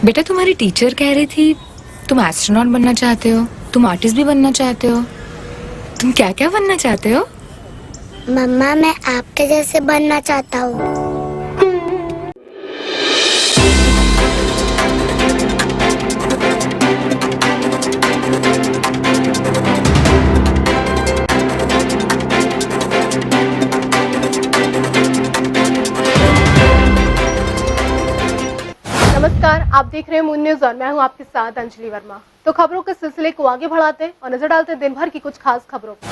बेटा तुम्हारी टीचर कह रही थी तुम एस्ट्रोनॉट बनना चाहते हो, तुम आर्टिस्ट भी बनना चाहते हो। तुम क्या क्या बनना चाहते हो? मम्मा मैं आपके जैसे बनना चाहता हूँ। नमस्कार, आप देख रहे हैं मून न्यूज और मैं हूं आपके साथ अंजलि वर्मा। तो खबरों के सिलसिले को आगे बढ़ाते हैं और नजर डालते हैं दिन भर की कुछ खास खबरों पर।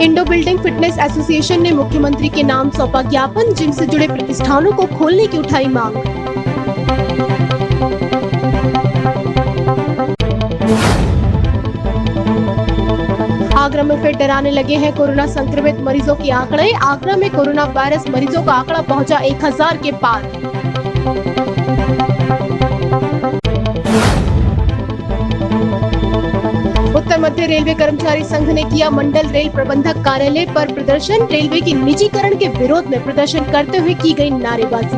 इंडो बिल्डिंग फिटनेस एसोसिएशन ने मुख्यमंत्री के नाम सौंपा ज्ञापन, जिम से जुड़े प्रतिष्ठानों को खोलने की उठाई मांग। आगरा में फिर डराने लगे हैं कोरोना संक्रमित मरीजों के आंकड़े। आगरा में कोरोना वायरस मरीजों का आंकड़ा पहुंचा 1000 के पार। उत्तर मध्य रेलवे कर्मचारी संघ ने किया मंडल रेल प्रबंधक कार्यालय पर प्रदर्शन। रेलवे के निजीकरण के विरोध में प्रदर्शन करते हुए की गई नारेबाजी।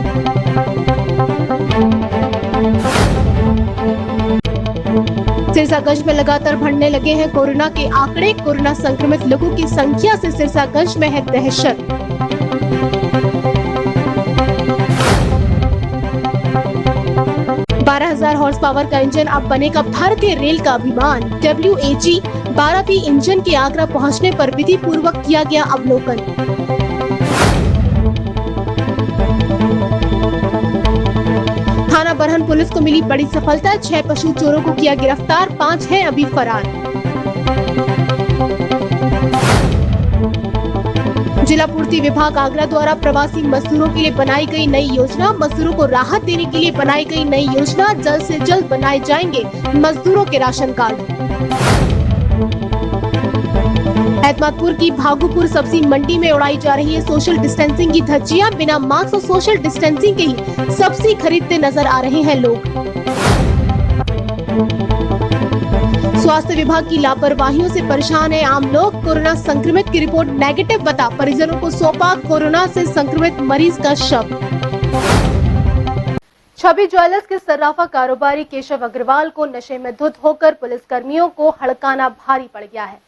सिरसागंज में लगातार बढ़ने लगे हैं कोरोना के आंकड़े। कोरोना संक्रमित लोगों की संख्या से सिरसागंज में है दहशत। हजार हॉर्स पावर का इंजन अब बनेगा भारतीय रेल का अभिमान। WAG 12B इंजन के आगरा पहुंचने पर विधि पूर्वक किया गया अवलोकन। थाना बरहन पुलिस को मिली बड़ी सफलता, 6 पशु चोरों को किया गिरफ्तार, 5 हैं अभी फरार। जिला पूर्ति विभाग आगरा द्वारा प्रवासी मजदूरों के लिए बनाई गई नई योजना। मजदूरों को राहत देने के लिए बनाई गई नई योजना। जल्द से जल्द बनाए जाएंगे मजदूरों के राशन कार्ड। एतमादपुर की भागुपुर सब्जी मंडी में उड़ाई जा रही है सोशल डिस्टेंसिंग की धज्जियां। बिना मास्क और सोशल डिस्टेंसिंग के ही सब्जी खरीदते नजर आ रहे हैं लोग। स्वास्थ्य विभाग की लापरवाहियों से परेशान है आम लोग। कोरोना संक्रमित की रिपोर्ट नेगेटिव बता परिजनों को सौंपा कोरोना से संक्रमित मरीज का शव। छवि ज्वेलर्स के सर्राफा कारोबारी केशव अग्रवाल को नशे में धुत होकर पुलिस कर्मियों को हड़काना भारी पड़ गया है।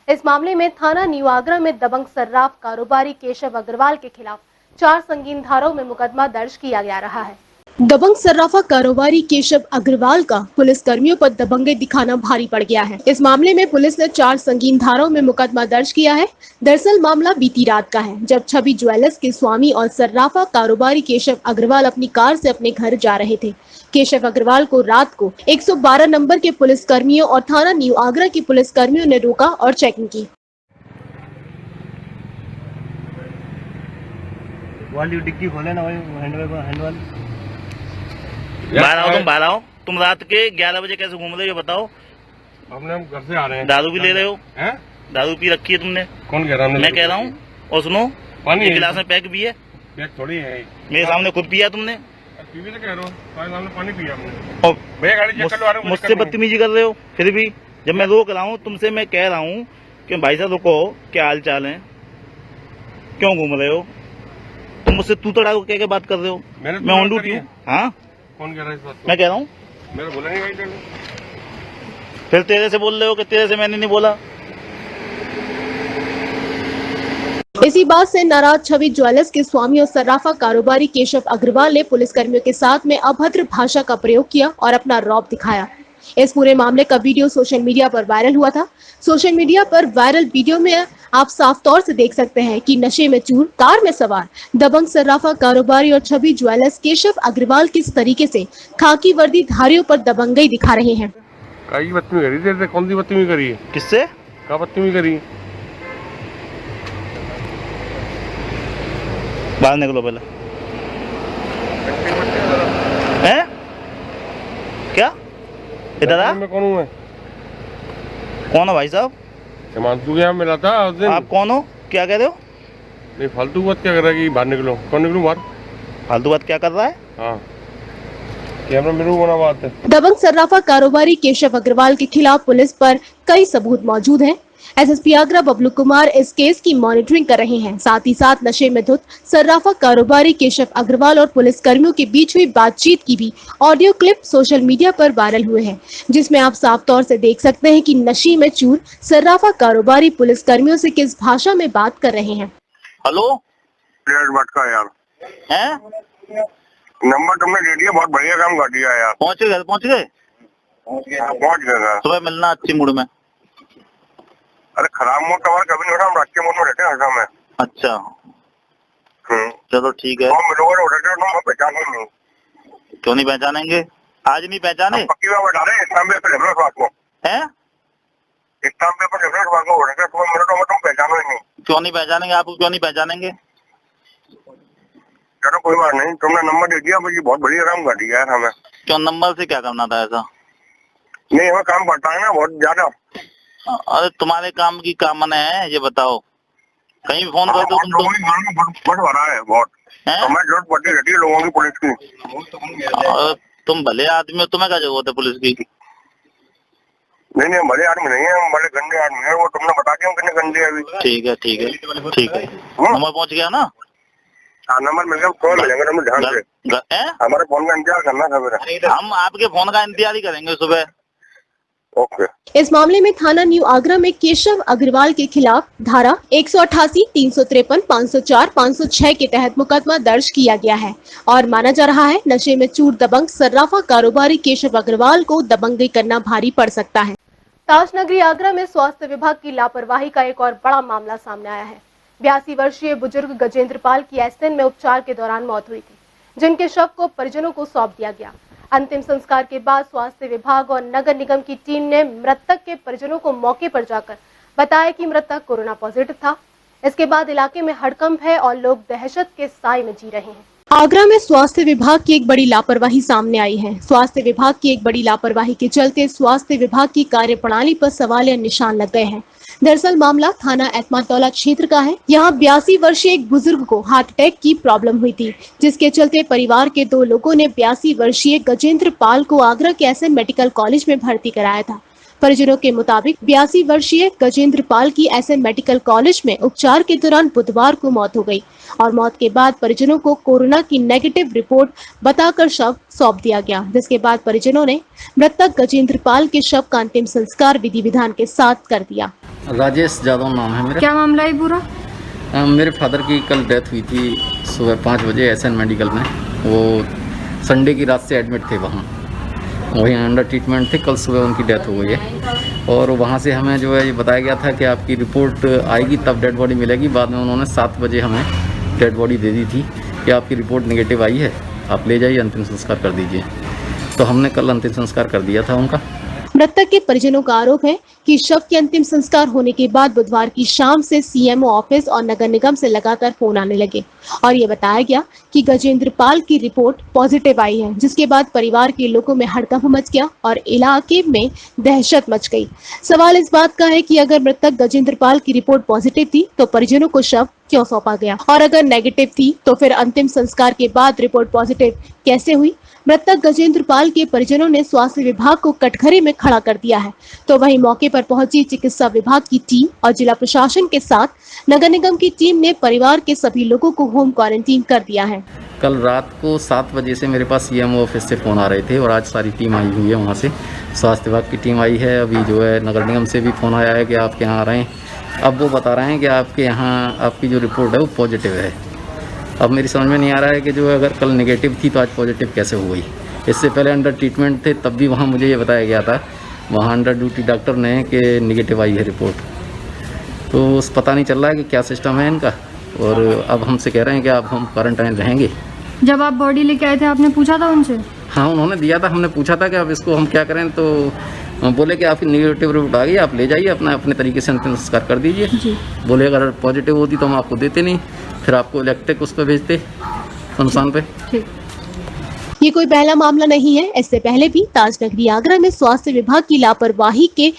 इस मामले में थाना न्यू आगरा में दबंग सर्राफ कारोबारी केशव अग्रवाल के खिलाफ 4 संगीन धाराओं में मुकदमा दर्ज किया गया रहा है। दबंग सर्राफा कारोबारी केशव अग्रवाल का पुलिस कर्मियों पर दबंगई दिखाना भारी पड़ गया है। इस मामले में पुलिस ने 4 संगीन धाराओं में मुकदमा दर्ज किया है। दरअसल मामला बीती रात का है, जब छवि ज्वेलर्स के स्वामी और सर्राफा कारोबारी केशव अग्रवाल अपनी कार से अपने घर जा रहे थे। केशव अग्रवाल को रात को 112 नंबर के पुलिस कर्मियों और थाना न्यू आगरा के पुलिस कर्मियों ने रोका और चेकिंग की। डिग्गी खोले ना हैंडल बाहर आओ तुम रात के 11 बजे कैसे घूम रहे हो बताओ। हमने हम घर से आ रहे हैं। दारू भी ले रहे हो? हैं? दारू पी रखी है तुमने? कौन कह रहा है? मैं कह रहा हूँ। और सुनो, पानी गिलास में पैक भी है। पैक थोड़ी है। मेरे सामने खुद पिया तुमने। पीवी तो कह रहा हूँ, सामने पानी पिया हमने। भैया गाड़ी चेक करवा रहे हो, मुझसे बदतमीजी कर रहे हो। फिर भी जब मैं रोक रहा हूँ तुमसे, मैं कह रहा हूँ कि भाई साहब रुको, क्या हाल चाल है, क्यों घूम रहे हो? तुम मुझसे तू तड़ा कह के बात कर रहे हो। मैं ऑन ड्यूटी हूँ। हाँ, कौन कह रहा है इस बात को? मैं कह रहा हूँ। मेरा बोला नहीं भाई। फिर तेरे से बोल रहे हो कि तेरे से मैंने नहीं बोला। इसी बात से नाराज छवि ज्वेलर्स के स्वामी और सर्राफा कारोबारी केशव अग्रवाल ने पुलिस कर्मियों के साथ में अभद्र भाषा का प्रयोग किया और अपना रौब दिखाया। इस पूरे मामले का वीडियो सोशल मीडिया पर वायरल हुआ था। सोशल मीडिया पर वायरल वीडियो में आप साफ तौर से देख सकते हैं कि नशे में चूर कार में सवार दबंग सर्राफा कारोबारी और छवि ज्वेलर्स केशव अग्रवाल किस तरीके से खाकी वर्दी धारियों पर दबंगई दिखा रहे हैं। बदतमीजी करी? कौन सी बदतमीजी करी? किससे? क्या बदतमीजी करी? बाहर निकलो पहले। हैं? क्या इधर आ? मैं कौन हूँ? कौन हो भाई साहब? हिमांशु के यहाँ मिला था उस दिन। आप कौन हो? क्या कह रहे हो? नहीं, फालतू बात क्या कर रहा है कि बाहर निकलो? कौन निकलूं बाहर? फालतू बात क्या कर रहा है? हाँ, कैमरा मेरे को बना बात है। दबंग सर्राफा कारोबारी केशव अग्रवाल के खिलाफ पुलिस पर कई सबूत मौजूद हैं। एसएसपी आगरा बबलू कुमार इस केस की मॉनिटरिंग कर रहे हैं। साथ ही साथ नशे में धुत सर्राफा कारोबारी केशव अग्रवाल और पुलिस कर्मियों के बीच हुई बातचीत की भी ऑडियो क्लिप सोशल मीडिया पर वायरल हुए हैं, जिसमें आप साफ तौर से देख सकते हैं कि नशे में चूर सर्राफा कारोबारी पुलिस कर्मियों से किस भाषा में बात कर रहे हैं। हेलो भटका यार हैं? नंबर तुमने दे दिया, बहुत बढ़िया काम कर दिया यार। पहुंच गए पहुंच गए। सुबह मिलना अच्छी मूड में। अरे खराब मूड तो कभी नहीं होता, हम अच्छे मूड में रहते हैं हर समय। अच्छा चलो ठीक है। मिलोगे तो उठे तुम पहचानो नहीं। क्यों नहीं पहचानेंगे? आज नहीं पहचाने? पक्की बात बता रहे हैं, हैं? स्टाम्प पेपर रेफरेंस मांगो, उठे तुम्हें मिलो तो तुम पहचानो ही नहीं। क्यों नहीं पहचानेंगे? आपको क्यों नहीं पहचानेंगे? चलो कोई बात नहीं, तुमने नंबर दे दिया, मुझे बहुत बढ़िया काम कर दिया यार हमें। क्यों नंबर से क्या करना था ऐसा? नहीं हमें काम पड़ता है ना बहुत ज्यादा। अरे तुम्हारे काम की काम मन है ये बताओ, कहीं भी फोन कर दो तुम तो भरा है बहुत। हमें जरूरत पड़ती रहती है लोगों की, पुलिस की। तुम भले आदमी हो, तुम्हें क्या जरूरत है पुलिस की? नहीं भले आदमी नहीं है, हम बड़े गंदे आदमी है, वो तुमने बता दिया हम कितने गंदे हैं अभी। ठीक है ठीक है ठीक है। नंबर पहुंच गया ना? हाँ नंबर मिल गया, कॉल मिलेंगे तुम ध्यान से। हमारे फोन का इंतजार करना था मेरा। हम आपके फोन का इंतजार ही करेंगे सुबह। ओके। इस मामले में थाना न्यू आगरा में केशव अग्रवाल के खिलाफ धारा 188, 353, 504, 506 के तहत मुकदमा दर्ज किया गया है और माना जा रहा है नशे में चूर दबंग सर्राफा कारोबारी केशव अग्रवाल को दबंगी करना भारी पड़ सकता है। ताजनगरी आगरा में स्वास्थ्य विभाग की लापरवाही का एक और बड़ा मामला सामने आया है। 82 वर्षीय बुजुर्ग गजेंद्र पाल की एसएन में उपचार के दौरान मौत हुई थी, जिनके शव को परिजनों को सौंप दिया गया। अंतिम संस्कार के बाद स्वास्थ्य विभाग और नगर निगम की टीम ने मृतक के परिजनों को मौके पर जाकर बताया कि मृतक कोरोना पॉजिटिव था। इसके बाद इलाके में हड़कंप है और लोग दहशत के साए में जी रहे हैं। आगरा में स्वास्थ्य विभाग की एक बड़ी लापरवाही सामने आई है। स्वास्थ्य विभाग की एक बड़ी लापरवाही के चलते स्वास्थ्य विभाग की कार्यप्रणाली पर सवालिया निशान लग गए हैं। दरअसल मामला थाना एतमातौला क्षेत्र का है। यहाँ 82 वर्षीय एक बुजुर्ग को हार्ट अटैक की प्रॉब्लम हुई थी, जिसके चलते परिवार के 2 लोगों ने 82 वर्षीय गजेंद्र पाल को आगरा के एसएन मेडिकल कॉलेज में भर्ती कराया था। परिजनों के मुताबिक 82 वर्षीय गजेंद्र पाल की एसएन मेडिकल कॉलेज में उपचार के दौरान बुधवार को मौत हो गई और मौत के बाद परिजनों को कोरोना की नेगेटिव रिपोर्ट बताकर शव सौंप दिया गया, जिसके बाद परिजनों ने मृतक गजेंद्र पाल के शव का अंतिम संस्कार विधि विधान के साथ कर दिया। राजेश यादव नाम है मेरा। क्या मामला है पूरा? मेरे फादर की कल डेथ हुई थी सुबह 5 बजे एसएन मेडिकल में। वो संडे की रात से एडमिट थे, वहीं अंडर ट्रीटमेंट थे। कल सुबह उनकी डेथ हो गई है और वहाँ से हमें जो है ये बताया गया था कि आपकी रिपोर्ट आएगी तब डेड बॉडी मिलेगी। बाद में उन्होंने 7 बजे हमें डेड बॉडी दे दी थी कि आपकी रिपोर्ट नेगेटिव आई है, आप ले जाइए अंतिम संस्कार कर दीजिए। तो हमने कल अंतिम संस्कार कर दिया था उनका। मृतक के परिजनों का आरोप है कि शव के अंतिम संस्कार होने के बाद बुधवार की शाम से सीएमओ ऑफिस और नगर निगम से लगातार फोन आने लगे और ये बताया गया कि गजेंद्र पाल की रिपोर्ट पॉजिटिव आई है, जिसके बाद परिवार के लोगों में हड़कंप मच गया और इलाके में दहशत मच गई। सवाल इस बात का है कि अगर मृतक गजेंद्र पाल की रिपोर्ट पॉजिटिव थी तो परिजनों को शव क्यों सौंपा गया, और अगर नेगेटिव थी तो फिर अंतिम संस्कार के बाद रिपोर्ट पॉजिटिव कैसे हुई। मृतक गजेंद्र पाल के परिजनों ने स्वास्थ्य विभाग को कटघरे में खड़ा कर दिया है, तो वहीं मौके पर पहुंची चिकित्सा विभाग की टीम और जिला प्रशासन के साथ नगर निगम की टीम ने परिवार के सभी लोगों को होम क्वारंटीन कर दिया है। कल रात को 7 बजे से मेरे पास सीएमओ ऑफिस से फ़ोन आ रहे थे और आज सारी टीम आई हुई है, वहाँ से स्वास्थ्य विभाग की टीम आई है। अभी जो है नगर निगम से भी फ़ोन आया है कि आपके यहाँ आ रहे हैं। अब वो बता रहे हैं कि आपके यहाँ आपकी जो रिपोर्ट है वो पॉजिटिव है। अब मेरी समझ में नहीं आ रहा है कि जो अगर कल नेगेटिव थी तो आज पॉजिटिव कैसे हो गई। इससे पहले अंडर ट्रीटमेंट थे तब भी वहाँ मुझे ये बताया गया था, वहाँ अंडर ड्यूटी डॉक्टर ने कि नेगेटिव आई है रिपोर्ट। तो पता नहीं चल रहा है कि क्या सिस्टम है इनका और अब हमसे कह रहे हैं कि अब हम क्वारंटाइन रहेंगे। जब आप बॉडी लेके आए थे आपने पूछा था उनसे? हाँ उन्होंने दिया था, हमने पूछा था कि अब इसको हम क्या करें, तो बोले कि आपकी नेगेटिव रिपोर्ट आ गई, आप ले जाइए अपने तरीके से अंतिम संस्कार कर दीजिए। बोले अगर पॉजिटिव होती तो हम आपको देते नहीं, फिर आपको इलेक्ट्रिक उस पर भेजते शमशान पे। ये कोई पहला मामला नहीं है। इससे पहले भी ताजनगरी आगरा में स्वास्थ्य विभाग की लापरवाही के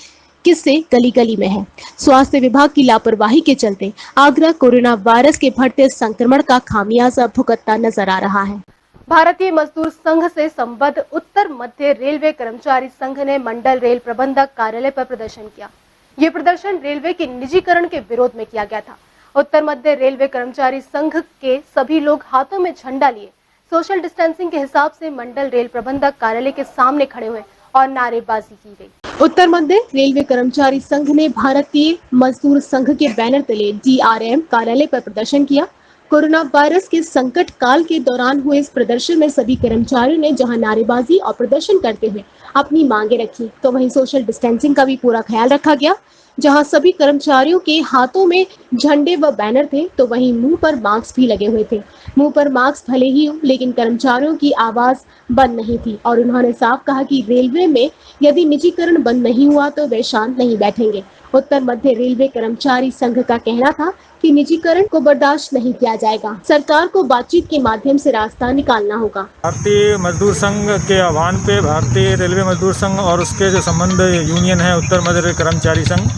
किस्से गली गली में है। स्वास्थ्य विभाग की लापरवाही के चलते आगरा कोरोना वायरस के बढ़ते संक्रमण का खामियाजा भुगतता नजर आ रहा है। भारतीय मजदूर संघ से संबद्ध उत्तर मध्य रेलवे कर्मचारी संघ ने मंडल रेल प्रबंधक कार्यालय पर प्रदर्शन किया। ये प्रदर्शन रेलवे के निजीकरण के विरोध में किया गया था। उत्तर मध्य रेलवे कर्मचारी संघ के सभी लोग हाथों में झंडा लिए सोशल डिस्टेंसिंग के हिसाब से मंडल रेल प्रबंधक कार्यालय के सामने खड़े हुए और नारेबाजी की गई। उत्तर मध्य रेलवे कर्मचारी संघ ने भारतीय मजदूर संघ के बैनर तले DRM कार्यालय पर प्रदर्शन किया। कोरोना वायरस के संकट काल के दौरान हुए इस प्रदर्शन में सभी कर्मचारियों ने जहां नारेबाजी और प्रदर्शन करते हुए अपनी मांगे रखी, तो वहीं सोशल डिस्टेंसिंग का भी पूरा ख्याल रखा गया। जहां सभी कर्मचारियों के हाथों में झंडे व बैनर थे, तो वहीं मुंह पर मास्क भी लगे हुए थे। मुंह पर मास्क भले ही हो, लेकिन कर्मचारियों की आवाज बंद नहीं थी और उन्होंने साफ कहा कि रेलवे में यदि निजीकरण बंद नहीं हुआ तो वे शांत नहीं बैठेंगे। उत्तर मध्य रेलवे कर्मचारी संघ का कहना था कि निजीकरण को बर्दाश्त नहीं किया जाएगा, सरकार को बातचीत के माध्यम से रास्ता निकालना होगा। भारतीय मजदूर संघ के आह्वान पे भारतीय रेलवे मजदूर संघ और उसके जो संबंध यूनियन है उत्तर मध्य रेलवे कर्मचारी संघ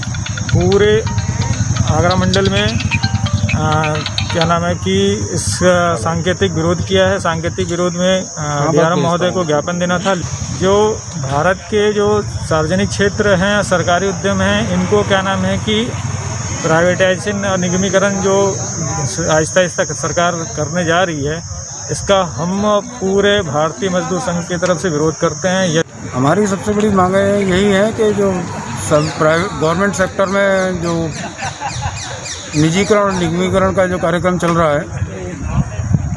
पूरे आगरा मंडल में क्या नाम है कि इस सांकेतिक विरोध किया है। सांकेतिक विरोध में DRM महोदय को ज्ञापन देना था। जो भारत के जो सार्वजनिक क्षेत्र हैं, सरकारी उद्यम हैं, इनको क्या नाम है कि प्राइवेटाइजेशन और निगमीकरण जो आहिस्ता आहिस्ता सरकार करने जा रही है, इसका हम पूरे भारतीय मजदूर संघ की तरफ से विरोध करते हैं। हमारी सबसे बड़ी मांग यही है कि जो सब प्राइवेट गवर्नमेंट सेक्टर में जो निजीकरण और निगमीकरण का जो कार्यक्रम चल रहा है,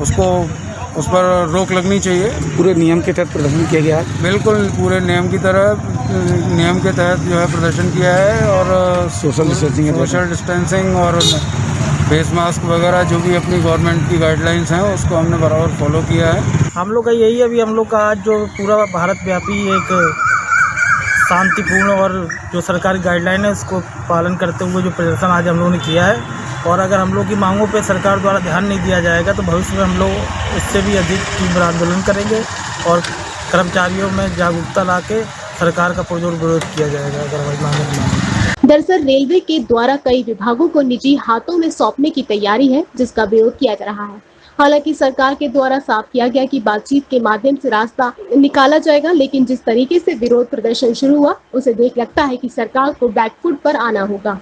उस पर रोक लगनी चाहिए। पूरे नियम के तहत प्रदर्शन किया गया है। बिल्कुल पूरे नियम के तहत जो है प्रदर्शन किया है और सोशल डिस्टेंसिंग और फेस मास्क वगैरह जो भी अपनी गवर्नमेंट की गाइडलाइंस हैं उसको हमने बराबर फॉलो किया है। हम लोग का यही है, अभी हम लोग का आज जो पूरा भारत व्यापी एक शांतिपूर्ण और जो सरकारी गाइडलाइन है उसको पालन करते हुए जो प्रदर्शन आज हम लोगों ने किया है, और अगर हम लोग की मांगों पे सरकार द्वारा ध्यान नहीं दिया जाएगा तो भविष्य में हम लोग इससे भी अधिक तीव्र आंदोलन करेंगे और कर्मचारियों में जागरूकता लाके सरकार का पुरजोर विरोध किया जाएगा अगर हमारी मांगों की। दरअसल रेलवे के द्वारा कई विभागों को निजी हाथों में सौंपने की तैयारी है, जिसका विरोध किया जा रहा है। हालांकि सरकार के द्वारा साफ किया गया कि बातचीत के माध्यम से रास्ता निकाला जाएगा, लेकिन जिस तरीके से विरोध प्रदर्शन शुरू हुआ उसे देख लगता है कि सरकार को बैकफुट पर आना होगा।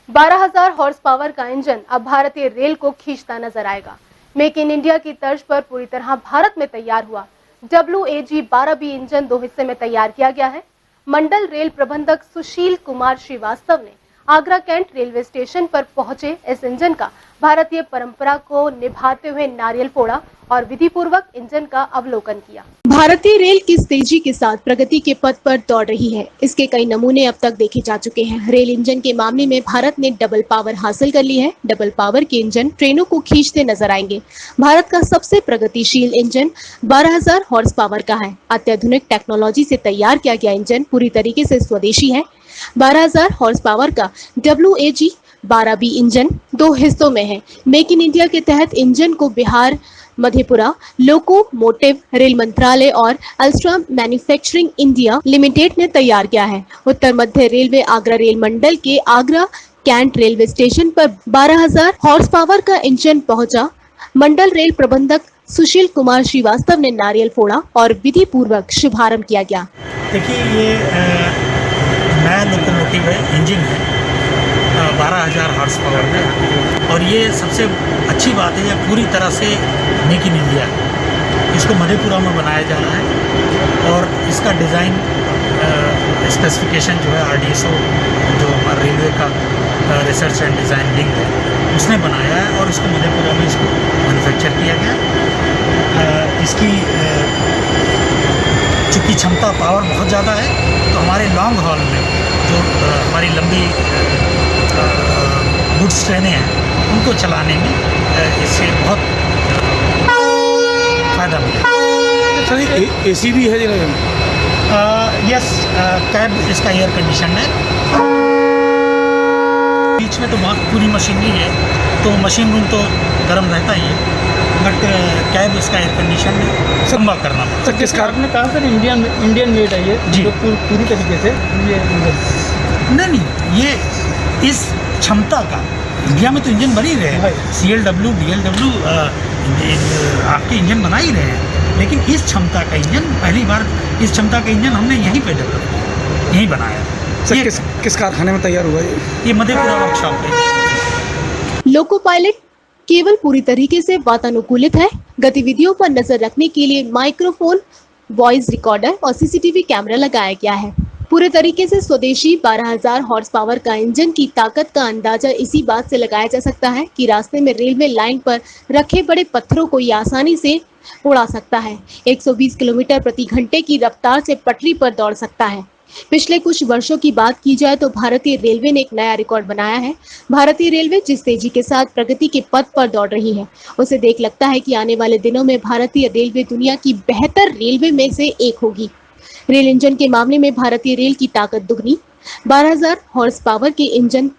12,000 हॉर्स पावर का इंजन अब भारतीय रेल को खींचता नजर आएगा। मेक इन इंडिया की तर्ज पर पूरी तरह भारत में तैयार हुआ WAG 12B इंजन 2 हिस्से में तैयार किया गया है। मंडल रेल प्रबंधक सुशील कुमार श्रीवास्तव ने आगरा कैंट रेलवे स्टेशन पर पहुंचे इस इंजन का भारतीय परंपरा को निभाते हुए नारियल फोड़ा और विधि पूर्वक इंजन का अवलोकन किया। भारतीय रेल किस तेजी के साथ प्रगति के पथ पर दौड़ रही है, इसके कई नमूने अब तक देखे जा चुके हैं। रेल इंजन के मामले में भारत ने डबल पावर हासिल कर ली है। डबल पावर के इंजन ट्रेनों को खींचते नजर आएंगे। भारत का सबसे प्रगतिशील इंजन 12,000 हॉर्स पावर का है। अत्याधुनिक टेक्नोलॉजी से तैयार किया गया इंजन पूरी तरीके से स्वदेशी है। 12,000 हॉर्स पावर का WAG 12B इंजन 2 हिस्सों में है। मेक इन इंडिया के तहत इंजन को बिहार, मधेपुरा लोकोमोटिव रेल मंत्रालय और अल्ट्रा मैन्युफैक्चरिंग इंडिया लिमिटेड ने तैयार किया है। उत्तर मध्य रेलवे आगरा रेल मंडल के आगरा कैंट रेलवे स्टेशन पर 12,000 हॉर्स पावर का इंजन पहुंचा। मंडल रेल प्रबंधक सुशील कुमार श्रीवास्तव ने नारियल फोड़ा और विधि पूर्वक शुभारंभ किया गया। देखिए, ये नया लोकोमोटिव है, इंजन है 12,000 हॉर्स पावर में, और ये सबसे अच्छी बात है, ये पूरी तरह से मेक इन इंडिया है। इसको मधेपुरा में बनाया जा रहा है और इसका डिज़ाइन स्पेसिफिकेशन जो है RDSO जो रेलवे का रिसर्च एंड डिज़ाइन विंग है उसने बनाया है और इसको मधेपुरा में इसको मैन्युफैक्चर किया गया। इसकी चूँकि क्षमता पावर बहुत ज़्यादा है, तो हमारे लॉन्ग हॉल में जो हमारी लंबी गुड्स ट्रेनें हैं उनको चलाने में इससे बहुत फ़ायदा मिलेगा। सर AC भी है जी? यस, कैब इसका एयर कंडीशन है। बीच में तो बहुत पूरी मशीनरी है, तो मशीन रूम तो गर्म रहता ही है, बट कैब इसका एयर कंडीशन है, संभव करना पड़ता। सर किस कारण ने कहा सर इंडियन मेड है ये जी पूरी तरीके से? नहीं, ये इस क्षमता का इंडिया में तो इंजन बन ही रहे हैं। CLW, DLW आपके इंजन बना ही रहे हैं, लेकिन इस क्षमता का इंजन पहली बार, इस क्षमता का इंजन हमने यहीं पे डेवलप किया, यहीं बनाया। सर किस कारखाने में तैयार हुआ ये मधेपुरा वर्कशॉप है। लोको पायलट केवल पूरी तरीके से वातानुकूलित है। गतिविधियों पर नजर रखने के लिए माइक्रोफोन, वॉइस रिकॉर्डर और सीसीटीवी कैमरा लगाया गया है। पूरे तरीके से स्वदेशी 12,000 हॉर्स पावर का इंजन की ताकत का अंदाजा इसी बात से लगाया जा सकता है कि रास्ते में रेलवे लाइन पर रखे बड़े पत्थरों को ये आसानी से उड़ा सकता है। 120 किलोमीटर प्रति घंटे की रफ्तार से पटरी पर दौड़ सकता है। पिछले कुछ वर्षों की बात की जाए तो भारतीय रेलवे ने एक नया रिकॉर्ड बनाया है। भारतीय रेलवे जिस तेजी के साथ प्रगति के पथ पर दौड़ रही है, उसे देख लगता है कि आने वाले दिनों में भारतीय रेलवे दुनिया की बेहतर रेलवे में से एक होगी। रेल इंजन के मामले में भारतीय रेल की ताकत दुगनी, 12,000 हॉर्स पावर के इंजन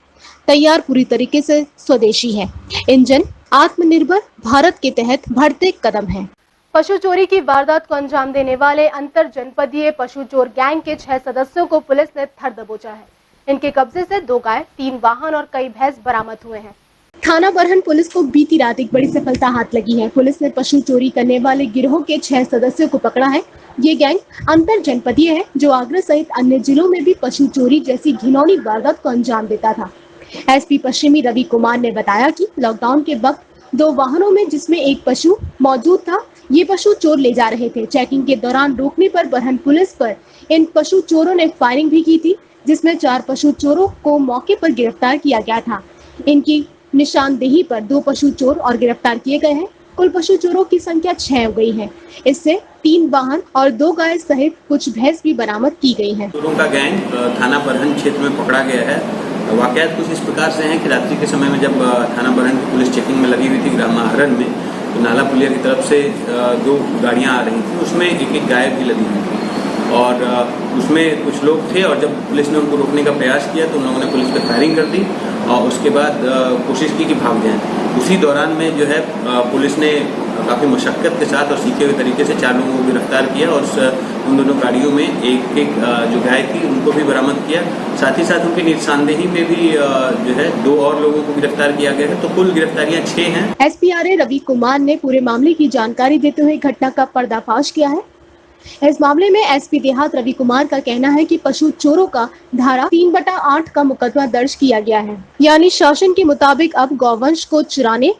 तैयार पूरी तरीके से स्वदेशी है। इंजन आत्मनिर्भर भारत के तहत बढ़ते कदम है। पशु चोरी की वारदात को अंजाम देने वाले अंतर जनपदीय पशु चोर गैंग के 6 सदस्यों को पुलिस ने धर दबोचा है। इनके कब्जे से 2 गाय, 3 वाहन और कई भैंस बरामद हुए हैं। थाना बरहन पुलिस को बीती रात एक बड़ी सफलता हाथ लगी है। पुलिस ने पशु चोरी करने वाले गिरोह के 6 सदस्यों को पकड़ा है। ये गैंग अंतर जनपदीय है, जो आगरा सहित अन्य जिलों में भी पशु चोरी जैसी घिनौनी वारदात को अंजाम देता था। एसपी पश्चिमी रवि कुमार ने बताया कि लॉकडाउन के वक्त 2 वाहनों में जिसमें एक पशु मौजूद था, ये पशु चोर ले जा रहे थे। चेकिंग के दौरान रोकने पर बरहन पुलिस पर इन पशु चोरों ने फायरिंग भी की थी, जिसमें 4 पशु चोरों को मौके पर गिरफ्तार किया गया था। इनकी निशानदेही पर 2 पशु चोर और गिरफ्तार किए गए हैं। कुल पशु चोरों की संख्या 6 हो गई है। इससे 3 वाहन और 2 गाय सहित कुछ भैंस भी बरामद की गई हैं। चोरों का गैंग थाना बरहन क्षेत्र में पकड़ा गया है। वाकयात कुछ इस प्रकार से हैं कि रात्रि के समय में जब थाना बरहन की पुलिस चेकिंग में लगी हुई थी ग्राम आहरण में, तो नाला पुलिया की तरफ से 2 गाड़ियां आ रही थी, उसमें एक गाय भी लगी हुई थी और उसमें कुछ लोग थे और जब पुलिस ने उनको रोकने का प्रयास किया तो उन लोगों ने पुलिस पर फायरिंग कर दी और उसके बाद कोशिश की कि भाग जाएं। उसी दौरान में जो है पुलिस ने काफ़ी मशक्क़त के साथ और सीखे हुए तरीके से 4 लोगों को गिरफ्तार किया और उन दोनों गाड़ियों में एक जो गाय थी उनको भी बरामद किया। साथ ही साथ उनकी निशानदेही पे भी जो है 2 और लोगों को गिरफ्तार किया गया है। तो कुल गिरफ्तारियां 6 हैं। एसपीआरए रवि कुमार ने पूरे मामले की जानकारी देते हुए घटना का पर्दाफाश किया है। इस मामले में एसपी देहात रवि कुमार का कहना है कि पशु चोरों का धारा 3/8 का मुकदमा दर्ज किया गया है, यानी शासन के मुताबिक अब गौवंश को चुराने,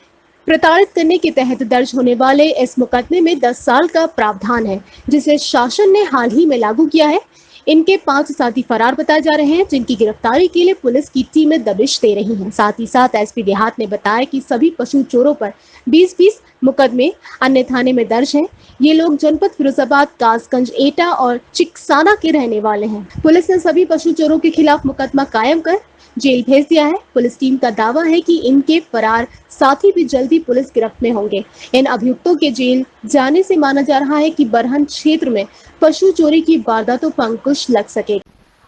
प्रताड़ित करने के तहत दर्ज होने वाले इस मुकदमे में 10 साल का प्रावधान है, जिसे शासन ने हाल ही में लागू किया है। इनके 5 साथी फरार बताए जा रहे हैं, जिनकी गिरफ्तारी के लिए पुलिस की टीमें दबिश दे रही हैं। साथ ही साथ एसपी देहात ने बताया कि सभी पशु चोरों पर 20-20 मुकदमे अन्य थाने में दर्ज हैं। ये लोग जनपद फिरोजाबाद, कासगंज, एटा और चिकसाना के रहने वाले हैं। पुलिस ने सभी पशु चोरों के खिलाफ मुकदमा कायम कर जेल भेज दिया है। पुलिस टीम का दावा है कि इनके फरार साथी भी जल्दी पुलिस गिरफ्त में होंगे। इन अभियुक्तों के जेल जाने से माना जा रहा है कि बरहन क्षेत्र में पशु चोरी की वारदातों पर अंकुश लग सके।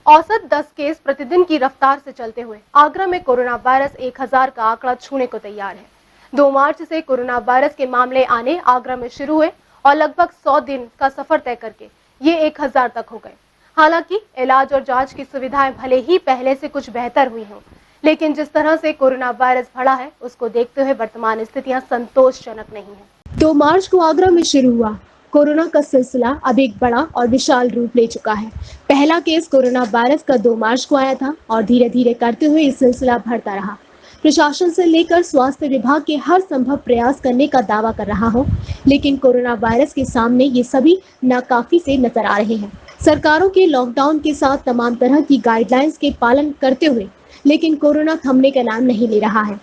औसत 10 केस प्रतिदिन की रफ्तार से चलते हुए आगरा में कोरोना वायरस 1000 का आंकड़ा छूने को तैयार है। 2 मार्च से कोरोना वायरस के मामले आने आगरा में शुरू हुए और लगभग 100 दिन का सफर तय करके ये 1000 तक हो गए। हालांकि इलाज और जांच की सुविधाएं भले ही पहले से कुछ बेहतर हुई हों, लेकिन जिस तरह से कोरोना वायरस बढ़ा है उसको देखते हुए वर्तमान स्थितियां संतोषजनक नहीं है। 2 मार्च को आगरा में शुरू हुआ कोरोना का सिलसिला अब एक बड़ा और विशाल रूप ले चुका है। पहला केस कोरोना वायरस का 2 मार्च को आया था और धीरे धीरे करते हुए ये सिलसिला बढ़ता रहा। प्रशासन से लेकर स्वास्थ्य विभाग के हर संभव प्रयास करने का दावा कर रहा हो, लेकिन कोरोना वायरस के सामने ये सभी नाकाफी से नजर आ रहे हैं। सरकारों के लॉकडाउन के साथ तमाम तरह की गाइडलाइंस के पालन करते हुए लेकिन कोरोना थमने का नाम नहीं ले रहा है।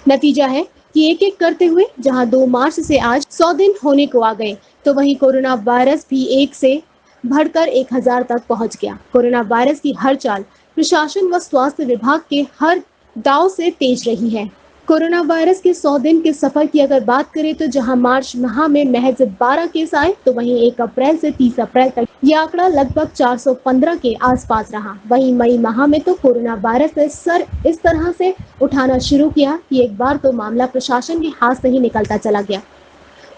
नतीजा है कि एक एक करते हुए जहां 2 मार्च से आज 100 दिन होने को आ गए, तो वहीं कोरोना वायरस भी 1 से बढ़कर 1000 तक पहुंच गया। कोरोना वायरस की हर चाल प्रशासन व स्वास्थ्य विभाग के हर दाव से तेज रही है। कोरोना वायरस के 100 दिन के सफर की अगर बात करें तो जहां मार्च माह में महज 12 केस आए, तो वहीं 1 अप्रैल से 30 अप्रैल तक ये आंकड़ा लगभग 415 के आसपास रहा। वहीं मई माह में तो कोरोना वायरस ने सर इस तरह से उठाना शुरू किया कि एक बार तो मामला प्रशासन के हाथ से ही निकलता चला गया।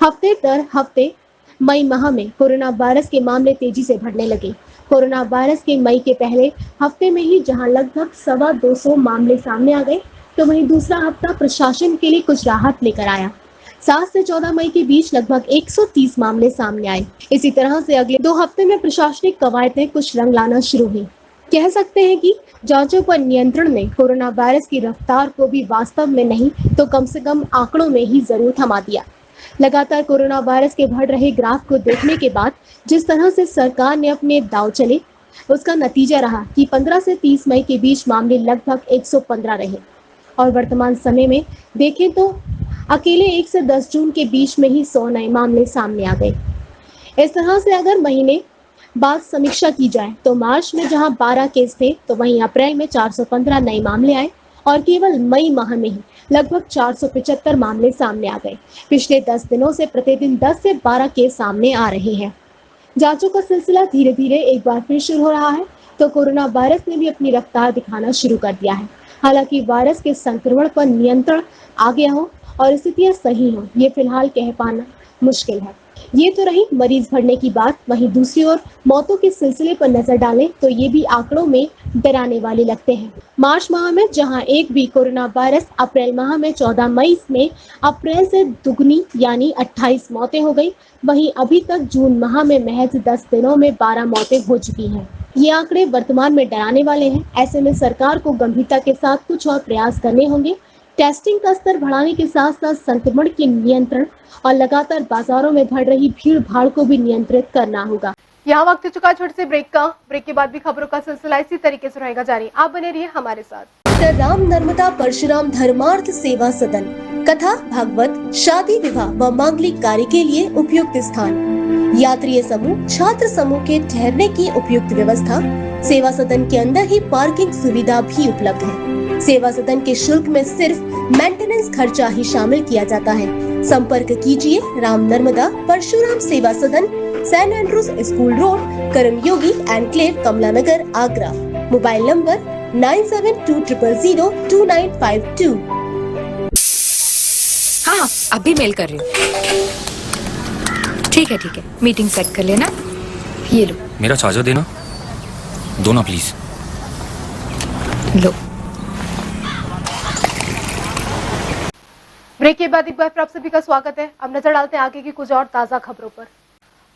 हफ्ते दर हफ्ते मई माह में कोरोना वायरस के मामले तेजी से बढ़ने लगे। कोरोना वायरस के मई के पहले हफ्ते में ही जहां लगभग 225 मामले सामने आ गए, तो वहीं दूसरा हफ्ता प्रशासन के लिए कुछ राहत लेकर आया। 7 से 14 मई के बीच लगभग 130 मामले सामने आए। इसी तरह से अगले 2 हफ्ते में प्रशासनिक कवायदें कुछ रंग लाना शुरू हुई। कह सकते हैं कि जांचों पर नियंत्रण ने कोरोना वायरस की रफ्तार को भी वास्तव में नहीं तो कम से कम आंकड़ों में ही जरूर थमा दिया। लगातार कोरोना वायरस के बढ़ रहे ग्राफ को देखने के बाद जिस तरह से सरकार ने अपने दांव चले, उसका नतीजा रहा कि 15 से 30 मई के बीच मामले लगभग 115 रहे और वर्तमान समय में देखें तो अकेले 1 से 10 जून के बीच में ही 100 नए मामले सामने आ गए। इस तरह से अगर महीने बाद समीक्षा की जाए तो मार्च में जहां 12 केस थे तो वहीं अप्रैल में 415 नए मामले आए और केवल मई माह में ही लगभग 475 मामले सामने आ गए। पिछले 10 दिनों से प्रतिदिन 10 से 12 केस सामने आ रहे हैं। जांचों का सिलसिला धीरे धीरे एक बार फिर शुरू हो रहा है तो कोरोना वायरस ने भी अपनी रफ्तार दिखाना शुरू कर दिया है। हालांकि वायरस के संक्रमण पर नियंत्रण आ गया हो और स्थितियां सही हो, ये फिलहाल कह पाना मुश्किल है। ये तो रही मरीज बढ़ने की बात, वहीं दूसरी ओर मौतों के सिलसिले पर नजर डालें तो ये भी आंकड़ों में डराने वाले लगते हैं। मार्च माह में जहां एक भी कोरोना वायरस अप्रैल माह में 14 मई में अप्रैल से दुगनी यानी 28 मौतें हो गई, वहीं अभी तक जून माह में महज 10 दिनों में 12 मौतें हो चुकी हैं। ये आंकड़े वर्तमान में डराने वाले हैं। ऐसे में सरकार को गंभीरता के साथ कुछ और प्रयास करने होंगे। टेस्टिंग का स्तर बढ़ाने के साथ साथ संक्रमण के नियंत्रण और लगातार बाजारों में बढ़ रही भीड़ भाड़ को भी नियंत्रित करना होगा। यहाँ वक्त हो चुका छोटे से ब्रेक का। ब्रेक के बाद भी खबरों का सिलसिला इसी तरीके से रहेगा जारी। आप बने रहिए हमारे साथ। राम नर्मदा परशुराम धर्मार्थ सेवा सदन, कथा, भागवत, शादी, विवाह व मांगलिक कार्य के लिए उपयुक्त स्थान, यात्री समूह, छात्र समूह के ठहरने की उपयुक्त व्यवस्था। सेवा सदन के अंदर ही पार्किंग सुविधा भी उपलब्ध है। सेवा सदन के शुल्क में सिर्फ मेंटेनेंस खर्चा ही शामिल किया जाता है। संपर्क कीजिए Ram Narmada Parshuram Seva Sadan, Saint Andrews school road, Karmayogi enclave, Kamla Nagar, Agra. Mobile number 9720002952। हाँ, अभी मेल कर रही हूँ। ठीक है, मीटिंग सेट कर लेना। ये लो। मेरा चार्जर देना, दो ना प्लीज। लो। ब्रेक के बाद एक बार फिर आप सभी का स्वागत है। अब नजर डालते हैं आगे की कुछ और ताजा खबरों पर।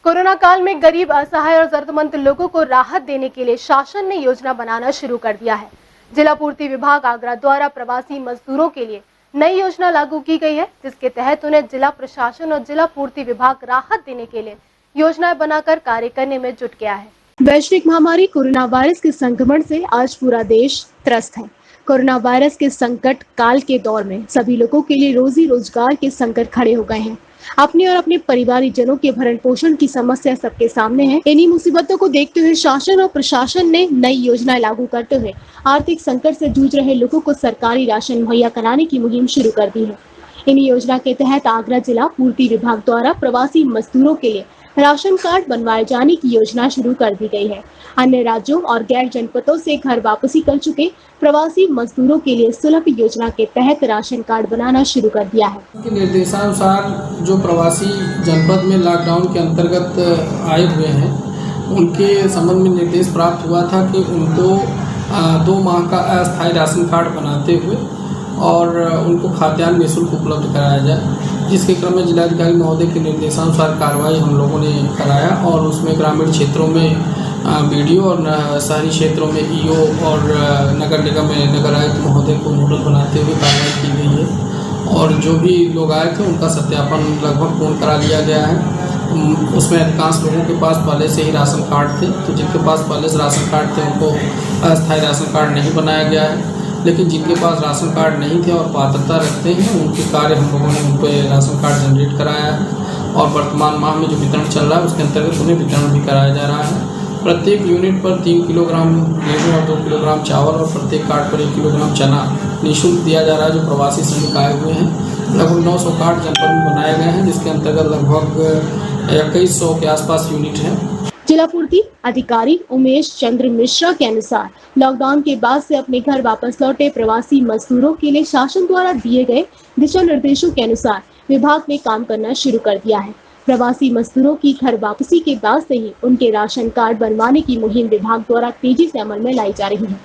कोरोना काल में गरीब, असहाय और जरूरतमंद लोगों को राहत देने के लिए शासन ने योजना बनाना शुरू कर दिया है। जिला पूर्ति विभाग आगरा द्वारा प्रवासी मजदूरों के लिए नई योजना लागू की गई है, जिसके तहत उन्हें जिला प्रशासन और जिला पूर्ति विभाग राहत देने के लिए योजनाएं बनाकर कार्य करने में जुट गया है। वैश्विक महामारी कोरोना वायरस के संक्रमण से आज पूरा देश त्रस्त है। कोरोना वायरस के संकट काल के दौर में सभी लोगों के लिए रोजी रोजगार के संकट खड़े हो गए हैं। अपने और अपने परिवारजनों के भरण पोषण की समस्या सबके सामने है। इन्हीं मुसीबतों को देखते हुए शासन और प्रशासन ने नई योजनाएं लागू करते हुए आर्थिक संकट से जूझ रहे लोगों को सरकारी राशन मुहैया कराने की मुहिम शुरू कर दी है। इन्हीं योजना के तहत आगरा जिला पूर्ति विभाग द्वारा प्रवासी मजदूरों के लिए राशन कार्ड बनवाए जाने की योजना शुरू कर दी गई है। अन्य राज्यों और गैर जनपदों से घर वापसी कर चुके प्रवासी मजदूरों के लिए सुलभ योजना के तहत राशन कार्ड बनाना शुरू कर दिया है। निर्देशानुसार जो प्रवासी जनपद में लॉकडाउन के अंतर्गत आए हुए हैं, उनके संबंध में निर्देश प्राप्त हुआ था कि उनको 2 माह का अस्थायी राशन कार्ड बनाते हुए और उनको खाद्यान्न निःशुल्क उपलब्ध कराया जाए, जिसके क्रम में जिलाधिकारी महोदय के निर्देशानुसार कार्रवाई हम लोगों ने कराया और उसमें ग्रामीण क्षेत्रों में BDO और शहरी क्षेत्रों में EO और नगर निगम में नगर आयुक्त महोदय को नोडल बनाते हुए कार्रवाई की गई है और जो भी लोग आए थे उनका सत्यापन लगभग पूर्ण करा लिया गया है। उसमें अधिकांश लोगों के पास पहले से ही राशन कार्ड थे, तो जिनके पास पहले से राशन कार्ड थे उनको अस्थायी राशन कार्ड नहीं बनाया गया है, लेकिन जिनके पास राशन कार्ड नहीं थे और पात्रता रखते हैं उनके कार्य हम लोगों ने उन पर राशन कार्ड जनरेट कराया है और वर्तमान माह में जो वितरण चल रहा है उसके अंतर्गत उन्हें वितरण भी कराया जा रहा है। प्रत्येक यूनिट पर 3 किलोग्राम गेहूँ और 2 किलोग्राम चावल और प्रत्येक कार्ड पर 1 किलोग्राम चना निःशुल्क दिया जा रहा है। जो प्रवासी श्रमिक आए हुए हैं, लगभग 900 कार्ड जनपद में बनाए गए हैं, जिसके अंतर्गत लगभग 2100 के आसपास यूनिट हैं। जिला पूर्ति अधिकारी उमेश चंद्र मिश्रा के अनुसार लॉकडाउन के बाद से अपने घर वापस लौटे प्रवासी मजदूरों के लिए शासन द्वारा दिए गए दिशा निर्देशों के अनुसार विभाग ने काम करना शुरू कर दिया है। प्रवासी मजदूरों की घर वापसी के बाद से ही उनके राशन कार्ड बनवाने की मुहिम विभाग द्वारा तेजी से अमल में लाई जा रही है।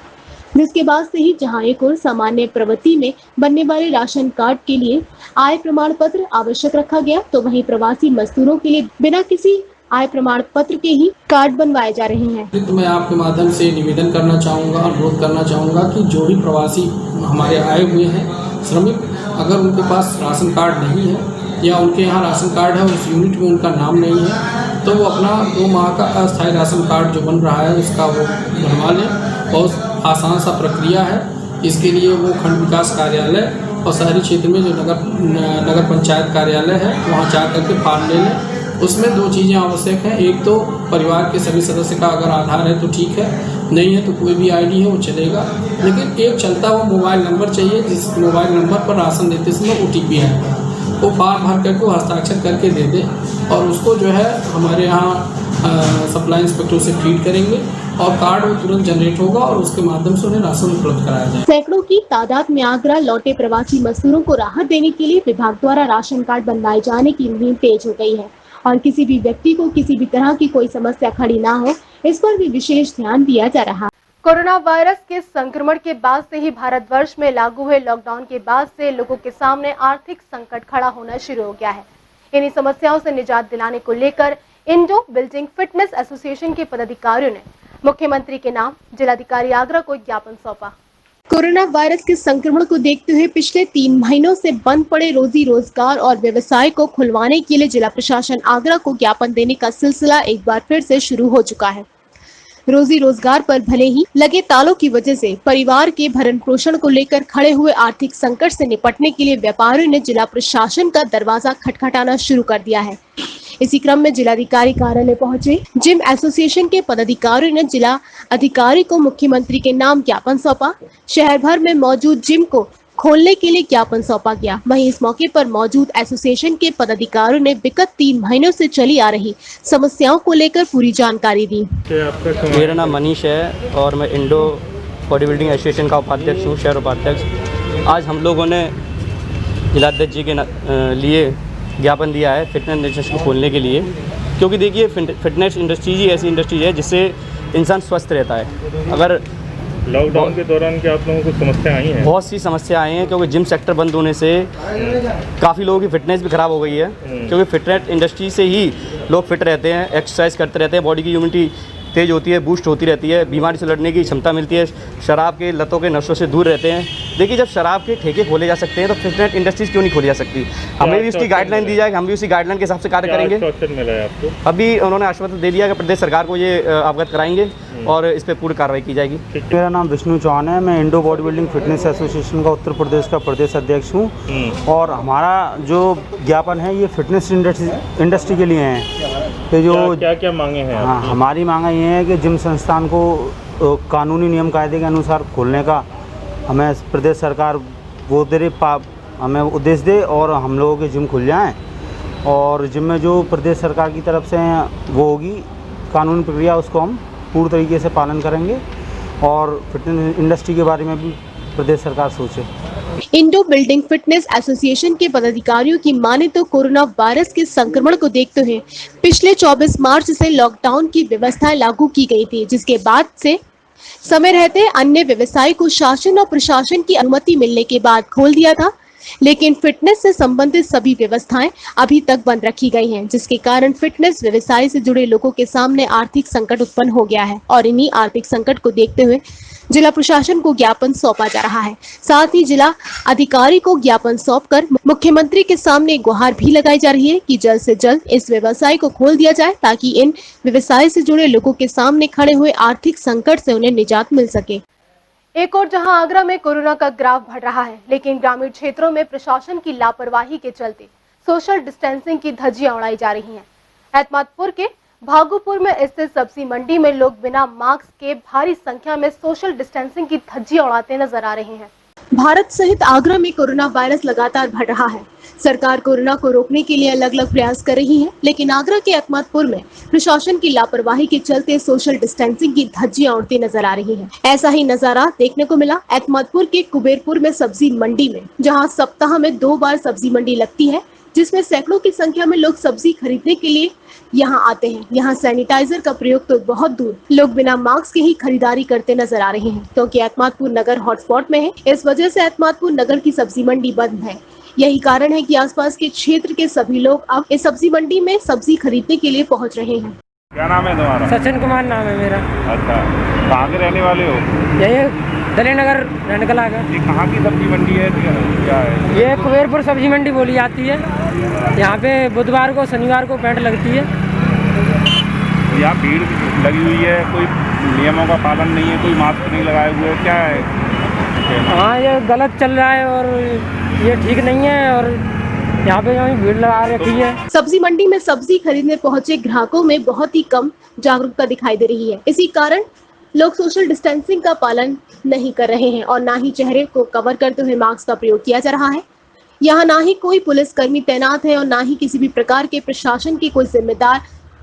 जिसके बाद से ही जहां एक और सामान्य प्रवृत्ति में बनने वाले राशन कार्ड के लिए आय प्रमाण पत्र आवश्यक रखा गया, तो वहीं प्रवासी मजदूरों के लिए बिना किसी आय प्रमाण पत्र के ही कार्ड बनवाए जा रहे हैं। तो मैं आपके माध्यम से निवेदन करना चाहूँगा, अनुरोध करना चाहूँगा कि जो भी प्रवासी हमारे आए हुए हैं श्रमिक, अगर उनके पास राशन कार्ड नहीं है या उनके यहाँ राशन कार्ड है उस यूनिट में उनका नाम नहीं है, तो वो अपना 2 माह का अस्थायी राशन कार्ड जो बन रहा है उसका वो बनवा लें। बहुत आसान सा प्रक्रिया है। इसके लिए वो खंड विकास कार्यालय और शहरी क्षेत्र में जो नगर पंचायत कार्यालय है वहाँ जा करके फॉर्म ले लें। उसमें 2 चीज़ें आवश्यक हैं। एक तो परिवार के सभी सदस्य का अगर आधार है तो ठीक है, नहीं है तो कोई भी आईडी है वो चलेगा, लेकिन एक चलता हुआ मोबाइल नंबर चाहिए जिस मोबाइल नंबर पर राशन देते समय OTP आएगा। वो फॉर्म भर करके वो हस्ताक्षर करके दे दे और उसको जो है हमारे यहाँ सप्लाई इंस्पेक्टर से फीड करेंगे और कार्ड वो तुरंत जनरेट होगा और उसके माध्यम से उन्हें राशन उपलब्ध कराया जाए। सैकड़ों की तादाद में आगरा लौटे प्रवासी मजदूरों को राहत देने के लिए विभाग द्वारा राशन कार्ड बनवाए जाने की मुहिम तेज हो गई है और किसी भी व्यक्ति को किसी भी तरह की कोई समस्या खड़ी ना हो, इस पर भी विशेष ध्यान दिया जा रहा है। कोरोना वायरस के संक्रमण के बाद से ही भारतवर्ष में लागू हुए लॉकडाउन के बाद से लोगों के सामने आर्थिक संकट खड़ा होना शुरू हो गया है। इन्हीं समस्याओं से निजात दिलाने को लेकर इंडो बिल्डिंग फिटनेस एसोसिएशन के पदाधिकारियों ने मुख्यमंत्री के नाम जिलाधिकारी आगरा को ज्ञापन सौंपा। कोरोना वायरस के संक्रमण को देखते हुए पिछले 3 महीनों से बंद पड़े रोजी रोजगार और व्यवसाय को खुलवाने के लिए जिला प्रशासन आगरा को ज्ञापन देने का सिलसिला एक बार फिर से शुरू हो चुका है। रोजी रोजगार पर भले ही लगे तालों की वजह से परिवार के भरण पोषण को लेकर खड़े हुए आर्थिक संकट से निपटने के लिए व्यापारियों ने जिला प्रशासन का दरवाजा खटखटाना शुरू कर दिया है। इसी क्रम में जिलाधिकारी कार्यालय पहुंचे जिम एसोसिएशन के पदाधिकारियों ने जिला अधिकारी को मुख्यमंत्री के नाम ज्ञापन सौंपा। शहर भर में मौजूद जिम को खोलने के लिए ज्ञापन सौंपा गया। वहीं इस मौके पर मौजूद एसोसिएशन के पदाधिकारियों ने विगत 3 महीनों से चली आ रही समस्याओं को लेकर पूरी जानकारी दी। मेरा नाम मनीष है और मैं इंडो बॉडी बिल्डिंग एसोसिएशन का उपाध्यक्ष हूँ, शहर उपाध्यक्ष। आज हम लोगों ने जिलाध्यक्ष जी के लिए ज्ञापन दिया है फिटनेस इंडस्ट्री को खोलने के लिए, क्योंकि देखिए फिटनेस इंडस्ट्री ही ऐसी इंडस्ट्री है जिससे इंसान स्वस्थ रहता है। अगर लॉकडाउन के दौरान क्या आप लोगों को समस्या आई हैं? बहुत सी समस्या आई हैं, क्योंकि जिम सेक्टर बंद होने से काफ़ी लोगों की फिटनेस भी ख़राब हो गई है, क्योंकि फिटनेस इंडस्ट्री से ही लोग फिट रहते हैं, एक्सरसाइज करते रहते हैं, बॉडी की इम्यूनिटी तेज़ होती है, बूस्ट होती रहती है, बीमारी से लड़ने की क्षमता मिलती है, शराब के लतों के नशों से दूर रहते हैं। देखिए, जब शराब के ठेके खोले जा सकते हैं तो फिटनेस इंडस्ट्रीज क्यों नहीं खोली जा सकती? हमें भी उसकी गाइडलाइन दी जाए, हम भी उसी गाइडलाइन के हिसाब से कार्य करेंगे। आश्वासन मिला है आपको? अभी उन्होंने आश्वासन दे दिया कि प्रदेश सरकार को ये अवगत कराएंगे और इस पर पूरी कार्रवाई की जाएगी। मेरा नाम विष्णु चौहान है, मैं Indo body building fitness association का उत्तर प्रदेश का प्रदेश अध्यक्ष हूँ और हमारा जो ज्ञापन है ये फिटनेस इंडस्ट्री के लिए है। तो जो क्या मांगे हैं? हाँ, हमारी मांगे ये है कि जिम संस्थान को कानूनी नियम कायदे के अनुसार खोलने का हमें प्रदेश सरकार वो दे हमें उद्देश्य दे और हम लोगों के जिम खुल जाएं और जिम में जो प्रदेश सरकार की तरफ से वो होगी कानूनी प्रक्रिया उसको हम पूर्ण तरीके से पालन करेंगे और फिटनेस इंडस्ट्री के बारे में भी प्रदेश सरकार सोचे। इंडो बिल्डिंग फिटनेस एसोसिएशन के पदाधिकारियों की माने तो कोरोना वायरस के संक्रमण को देखते हुए पिछले 24 मार्च से लॉकडाउन की व्यवस्था लागू की गई थी, जिसके बाद से समय रहते अन्य व्यवसाय को शासन और प्रशासन की अनुमति मिलने के बाद खोल दिया था, लेकिन फिटनेस से संबंधित सभी व्यवस्थाएं अभी तक बंद रखी गई हैं, जिसके कारण फिटनेस व्यवसाय से जुड़े लोगों के सामने आर्थिक संकट उत्पन्न हो गया है और इन्हीं आर्थिक संकट को देखते हुए जिला प्रशासन को ज्ञापन सौंपा जा रहा है। साथ ही जिला अधिकारी को ज्ञापन सौंपकर मुख्यमंत्री के सामने गुहार भी लगाई जा रही है कि जल्द से जल्द इस व्यवसाय को खोल दिया जाए ताकि इन व्यवसाय से जुड़े लोगों के सामने खड़े हुए आर्थिक संकट से उन्हें निजात मिल सके। एक और जहां आगरा में कोरोना का ग्राफ बढ़ रहा है, लेकिन ग्रामीण क्षेत्रों में प्रशासन की लापरवाही के चलते सोशल डिस्टेंसिंग की धज्जियां उड़ाई जा रही हैं। एतमादपुर के भागुपुर में स्थित सब्जी मंडी में लोग बिना मास्क के भारी संख्या में सोशल डिस्टेंसिंग की धज्जियां उड़ाते नजर आ रहे हैं। भारत सहित आगरा में कोरोना वायरस लगातार बढ़ रहा है। सरकार कोरोना को रोकने के लिए अलग अलग प्रयास कर रही है, लेकिन आगरा के एतमादपुर में प्रशासन की लापरवाही के चलते सोशल डिस्टेंसिंग की धज्जियां उड़ती नजर आ रही हैं। ऐसा ही नजारा देखने को मिला एतमादपुर के कुबेरपुर में सब्जी मंडी में, जहां सप्ताह में 2 बार सब्जी मंडी लगती है, जिसमें सैकड़ों की संख्या में लोग सब्जी खरीदने के लिए यहाँ आते हैं। यहाँ सैनिटाइजर का प्रयोग तो बहुत दूर, लोग बिना मास्क के ही खरीदारी करते नजर आ रहे हैं, क्योंकि एतमादपुर नगर हॉटस्पॉट में है। इस वजह से एतमादपुर नगर की सब्जी मंडी बंद है। यही कारण है कि आसपास के क्षेत्र के सभी लोग अब इस सब्जी मंडी में सब्जी खरीदने के लिए पहुँच रहे हैं। क्या नाम है तुम्हारा? सचिन कुमार नाम है मेरा। अच्छा, कहाँ के रहने वाले हो? यही दलेनगर रनकला का। ये कहाँ की सब्जी मंडी है, क्या है? ये कुबेरपुर सब्जी मंडी बोली जाती है। यहाँ पे बुधवार को शनिवार को पेंट लगती है। यहाँ भीड़ लगी हुई है, कोई नियमों का पालन नहीं है, कोई मास्क नहीं लगाए हुए, क्या है? हाँ, ये गलत चल रहा है और ये ठीक नहीं है और यहाँ पे भीड़ लगा रखी है। सब्जी मंडी में सब्जी खरीदने पहुंचे ग्राहकों में बहुत ही कम जागरूकता दिखाई दे रही है। इसी कारण लोग सोशल डिस्टेंसिंग का पालन नहीं कर रहे हैं और ना ही चेहरे को कवर करते हुए मास्क का प्रयोग किया जा रहा है। यहाँ ना ही कोई पुलिसकर्मी तैनात है और ना ही किसी भी प्रकार के प्रशासन की कोई जिम्मेदार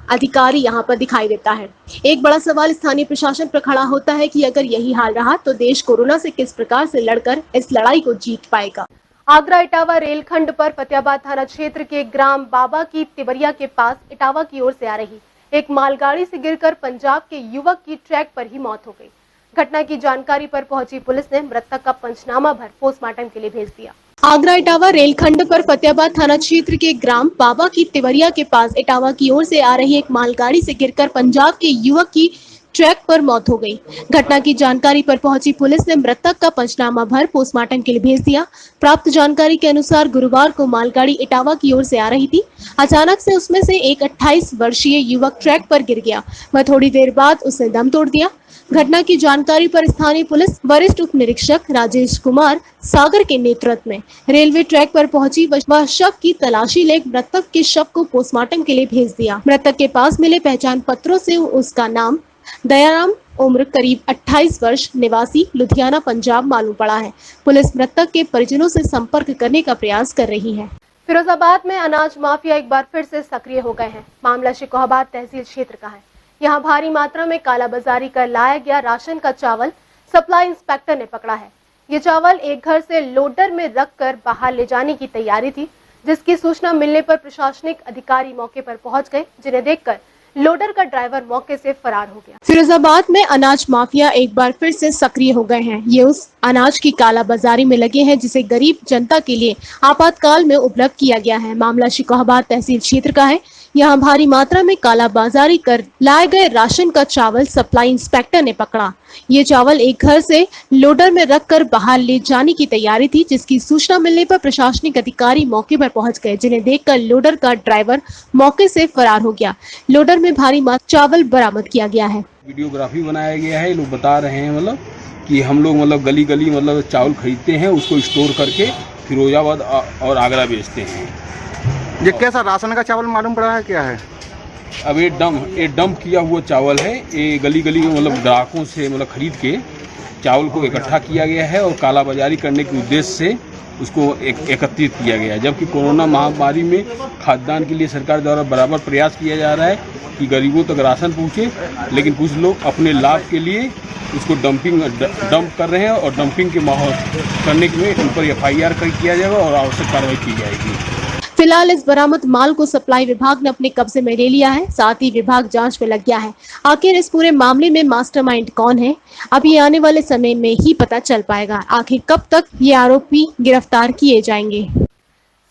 अधिकारी यहाँ पर दिखाई देता है। एक बड़ा सवाल स्थानीय प्रशासन पर खड़ा होता है कि अगर यही हाल रहा तो देश कोरोना से किस प्रकार से लड़कर इस लड़ाई को जीत पाएगा। आगरा इटावा रेलखंड पर फतेहाबाद थाना क्षेत्र के ग्राम बाबा की तिवरिया के पास इटावा की ओर से आ रही एक मालगाड़ी से गिरकर पंजाब के युवक की ट्रैक पर ही मौत हो गई। घटना की जानकारी पर पहुंची पुलिस ने मृतक का पंचनामा भर पोस्टमार्टम के लिए भेज दिया। आगरा इटावा रेलखंड पर फतेहाबाद थाना क्षेत्र के ग्राम बाबा की तिवरिया के पास इटावा की ओर से आ रही एक मालगाड़ी से गिरकर पंजाब के युवक की ट्रैक पर मौत हो गई। घटना की जानकारी पर पहुंची पुलिस ने मृतक का पंचनामा भर पोस्टमार्टम के लिए भेज दिया। प्राप्त जानकारी के अनुसार गुरुवार को मालगाड़ी इटावा की ओर से आ रही थी। अचानक से उसमें से एक 28 वर्षीय युवक ट्रैक पर गिर गया। वह थोड़ी देर बाद उसने दम तोड़ दिया। घटना की जानकारी पर स्थानीय पुलिस वरिष्ठ उप निरीक्षक राजेश कुमार सागर के नेतृत्व में रेलवे ट्रैक पर पहुंची। वह शव की तलाशी ले मृतक के शव को पोस्टमार्टम के लिए भेज दिया। मृतक के पास मिले पहचान पत्रों से उसका नाम दयाराम, उम्र करीब 28 वर्ष, निवासी लुधियाना पंजाब मालूम पड़ा है। पुलिस मृतक के परिजनों से संपर्क करने का प्रयास कर रही है। फिरोजाबाद में अनाज माफिया एक बार फिर से सक्रिय हो गए हैं। मामला शिकोहाबाद तहसील क्षेत्र का है। यहाँ भारी मात्रा में कालाबाजारी कर लाया गया राशन का चावल सप्लाई इंस्पेक्टर ने पकड़ा है। ये चावल एक घर से लोडर में रखकर बाहर ले जाने की तैयारी थी, जिसकी सूचना मिलने पर प्रशासनिक अधिकारी मौके पर पहुंच गए, जिन्हें देखकर लोडर का ड्राइवर मौके से फरार हो गया। फिरोजाबाद में अनाज माफिया एक बार फिर से सक्रिय हो गए हैं। ये उस अनाज की कालाबाजारी में लगे हैं जिसे गरीब जनता के लिए आपातकाल में उपलब्ध किया गया है। मामला शिकोहाबाद तहसील क्षेत्र का है। यहाँ भारी मात्रा में कालाबाजारी कर लाए गए राशन का चावल सप्लाई इंस्पेक्टर ने पकड़ा। ये चावल एक घर से लोडर में रखकर बाहर ले जाने की तैयारी थी, जिसकी सूचना मिलने पर प्रशासनिक अधिकारी मौके पर पहुंच गए, जिन्हें देखकर लोडर का ड्राइवर मौके से फरार हो गया। लोडर में भारी मात्रा चावल बरामद किया गया है। वीडियोग्राफी बनाया गया है। लोग बता रहे हैं मतलब कि हम लोग मतलब गली गली मतलब चावल खरीदते हैं, उसको स्टोर करके फिरोजाबाद और आगरा बेचते हैं। ये कैसा राशन का चावल मालूम पड़ा है, क्या है? अब ये डंप किया हुआ चावल है। ये गली गली मतलब ग्राहकों से मतलब खरीद के चावल को इकट्ठा किया गया है और कालाबाजारी करने के उद्देश्य से उसको एकत्रित किया गया है। जबकि कोरोना महामारी में खाद्यान्न के लिए सरकार द्वारा बराबर प्रयास किया जा रहा है कि गरीबों तक राशन पहुँचे, लेकिन कुछ लोग अपने लाभ के लिए उसको डंप कर रहे हैं और डंपिंग के माहौल करने के लिए उन पर FIR किया जाएगा और आवश्यक कार्रवाई की जाएगी। फिलहाल इस बरामद माल को सप्लाई विभाग ने अपने कब्जे में ले लिया है। साथ ही विभाग जांच में लग गया है। आखिर इस पूरे मामले में मास्टरमाइंड कौन है, अब ये आने वाले समय में ही पता चल पाएगा। आखिर कब तक ये आरोपी गिरफ्तार किए जाएंगे।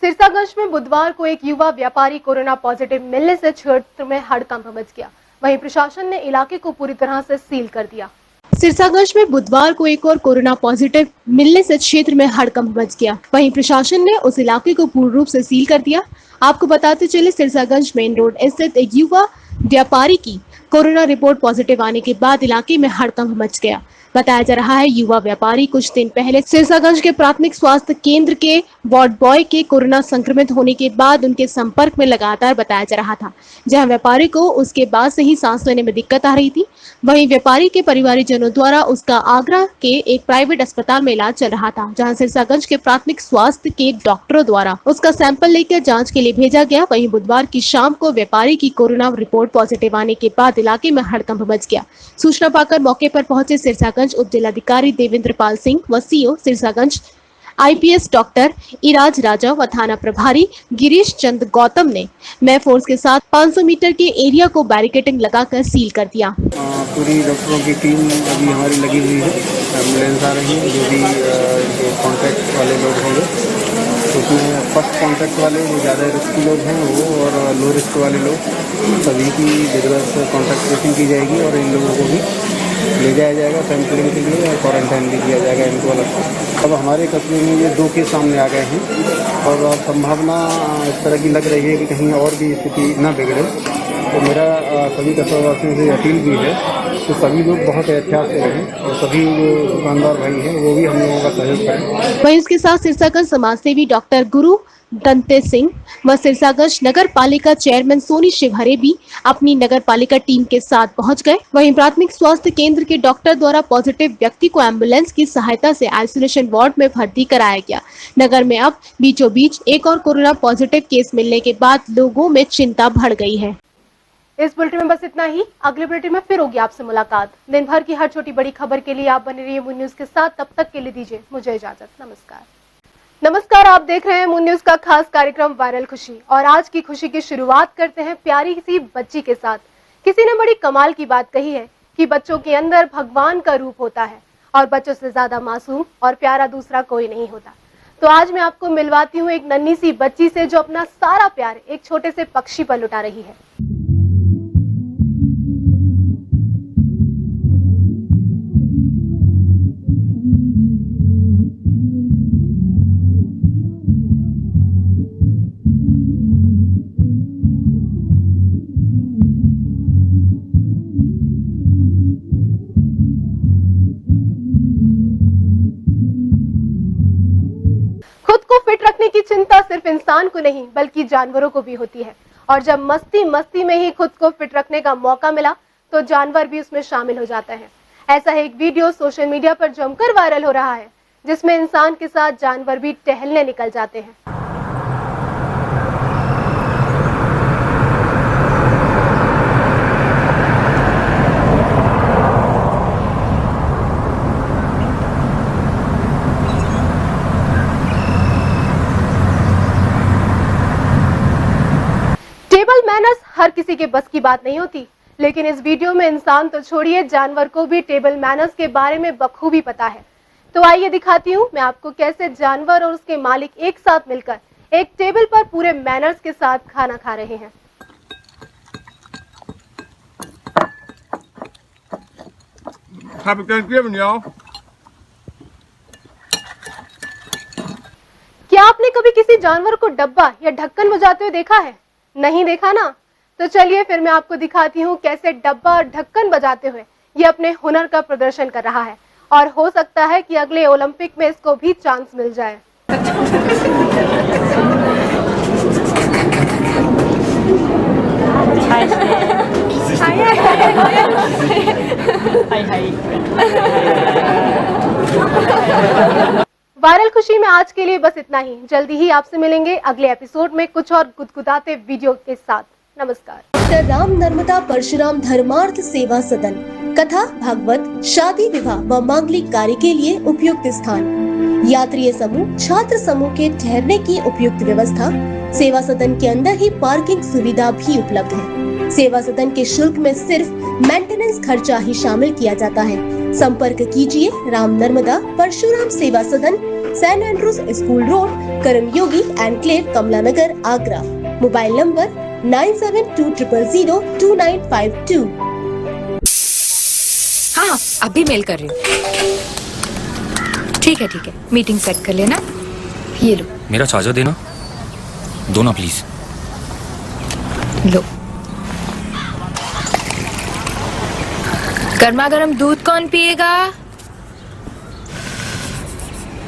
सिरसागंज में बुधवार को एक युवा व्यापारी कोरोना पॉजिटिव मिलने से क्षेत्र में हड़कंप मच गया। वहीं प्रशासन ने इलाके को पूरी तरह से सील कर दिया। सिरसागंज में बुधवार को एक और कोरोना पॉजिटिव मिलने से क्षेत्र में हड़कंप मच गया। वहीं प्रशासन ने उस इलाके को पूर्ण रूप से सील कर दिया। आपको बताते चले, सिरसागंज मेन रोड स्थित एक युवा व्यापारी की कोरोना रिपोर्ट पॉजिटिव आने के बाद इलाके में हड़कंप मच गया। बताया जा रहा है युवा व्यापारी कुछ दिन पहले सिरसागंज के प्राथमिक स्वास्थ्य केंद्र के वार्ड बॉय के कोरोना संक्रमित होने के बाद उनके संपर्क में लगातार बताया जा रहा था, जहां व्यापारी को उसके बाद से ही सांस लेने में दिक्कत आ रही थी। वहीं व्यापारी के परिवारजनों द्वारा उसका आगरा के एक प्राइवेट अस्पताल में इलाज चल रहा था, जहां सिरसागंज के प्राथमिक स्वास्थ्य के डॉक्टरों द्वारा उसका सैंपल लेकर जाँच के लिए भेजा गया। वहीं बुधवार की शाम को व्यापारी की कोरोना रिपोर्ट पॉजिटिव आने के बाद इलाके में हड़कंप मच गया। सूचना पाकर मौके पर पहुंचे सिरसागंज उप जिलाधिकारी देवेंद्र पाल सिंह व CO Sirsaganj IPS doctor Iraj Raja व थाना प्रभारी गिरीश चंद गौतम ने मैं फोर्स के साथ 500 मीटर के एरिया को बैरिकेडिंग लगाकर सील कर दिया। पूरी डॉक्टरों की टीम अभी हमारी लगी हुई है, एम्बुलेंस आ रही है, जो भी कॉन्टैक्ट वाले लोग होंगे, उसमें फर्स्ट कॉन्टैक्ट वाले जो ज़्यादा रिस्क लोग हैं वो और लो रिस्क वाले लोग सभी की विधिवत कॉन्टैक्ट ट्रेसिंग की जाएगी और इन लोगों को भी ले जाया जाएगा सैंपलिंग के लिए और क्वारंटाइन भी किया जाएगा इनको अलग। अब हमारे कस्बे में ये 2 केस सामने आ गए हैं और संभावना इस तरह की लग रही है कि कहीं और भी स्थिति न बिगड़े, तो मेरा सभी कस्बावासियों से अपील भी है कि सभी लोग बहुत एहतियात से रहें और सभी जो दुकानदार भाई हैं वो भी हम लोगों का सहयोग करें। वहीं इसके साथ सिरसागंज समाज सेवी डॉक्टर गुरु दंते सिंह व सिरसागंज नगर पालिका चेयरमैन सोनी शिवहरे भी अपनी नगर पालिका टीम के साथ पहुंच गए। वहीं प्राथमिक स्वास्थ्य केंद्र के डॉक्टर द्वारा पॉजिटिव व्यक्ति को एम्बुलेंस की सहायता से आइसोलेशन वार्ड में भर्ती कराया गया। नगर में अब बीचों बीच एक और कोरोना पॉजिटिव केस मिलने के बाद लोगों में चिंता बढ़ गई है। इस बुलेटिन में बस इतना ही। अगले बुलेटिन में फिर होगी आपसे मुलाकात। दिन भर की हर छोटी बड़ी खबर के लिए आप बने रहिए मून न्यूज के साथ। तब तक के लिए दीजिए मुझे इजाजत। नमस्कार, आप देख रहे हैं मून न्यूज का खास कार्यक्रम वायरल खुशी और आज की खुशी की शुरुआत करते हैं प्यारी सी बच्ची के साथ। किसी ने बड़ी कमाल की बात कही है कि बच्चों के अंदर भगवान का रूप होता है और बच्चों से ज्यादा मासूम और प्यारा दूसरा कोई नहीं होता। तो आज मैं आपको मिलवाती हूँ एक नन्ही सी बच्ची से जो अपना सारा प्यार एक छोटे से पक्षी पर लुटा रही है। फिट रखने की चिंता सिर्फ इंसान को नहीं बल्कि जानवरों को भी होती है और जब मस्ती में ही खुद को फिट रखने का मौका मिला तो जानवर भी उसमें शामिल हो जाते हैं। ऐसा है एक वीडियो सोशल मीडिया पर जमकर वायरल हो रहा है जिसमें इंसान के साथ जानवर भी टहलने निकल जाते हैं। टेबल मैनर्स हर किसी के बस की बात नहीं होती, लेकिन इस वीडियो में इंसान तो छोड़िए जानवर को भी टेबल मैनर्स के बारे में बखूबी पता है। तो आइए दिखाती हूँ मैं आपको कैसे जानवर और उसके मालिक एक साथ मिलकर एक टेबल पर पूरे मैनर्स के साथ खाना खा रहे हैं। क्या आपने कभी किसी जानवर को डब्बा या ढक्कन बजाते हुए देखा है? नहीं देखा ना? तो चलिए फिर मैं आपको दिखाती हूँ कैसे डब्बा और ढक्कन बजाते हुए ये अपने हुनर का प्रदर्शन कर रहा है और हो सकता है कि अगले ओलंपिक में इसको भी चांस मिल जाए। वायरल खुशी में आज के लिए बस इतना ही। जल्दी ही आपसे मिलेंगे अगले एपिसोड में कुछ और गुदगुदाते वीडियो के साथ। नमस्कार। डॉक्टर राम नर्मदा परशुराम धर्मार्थ सेवा सदन, कथा, भागवत, शादी विवाह व मांगलिक कार्य के लिए उपयुक्त स्थान, यात्री समूह, छात्र समूह के ठहरने की उपयुक्त व्यवस्था। सेवा सदन के अंदर ही पार्किंग सुविधा भी उपलब्ध है। सेवा सदन के शुल्क में सिर्फ मेंटेनेंस खर्चा ही शामिल किया जाता है। संपर्क कीजिए Ram Narmada Parshuram Seva Sadan, Saint Andrews school road, Karmayogi enclave, Kamla Nagar, Agra. Mobile number 9720002952। हाँ, अभी मेल कर रही हूँ। ठीक है, मीटिंग सेट कर लेना। ये लो। मेरा चार्जर देना, दो ना प्लीज। लो। गर्मा गर्म दूध कौन पिएगा?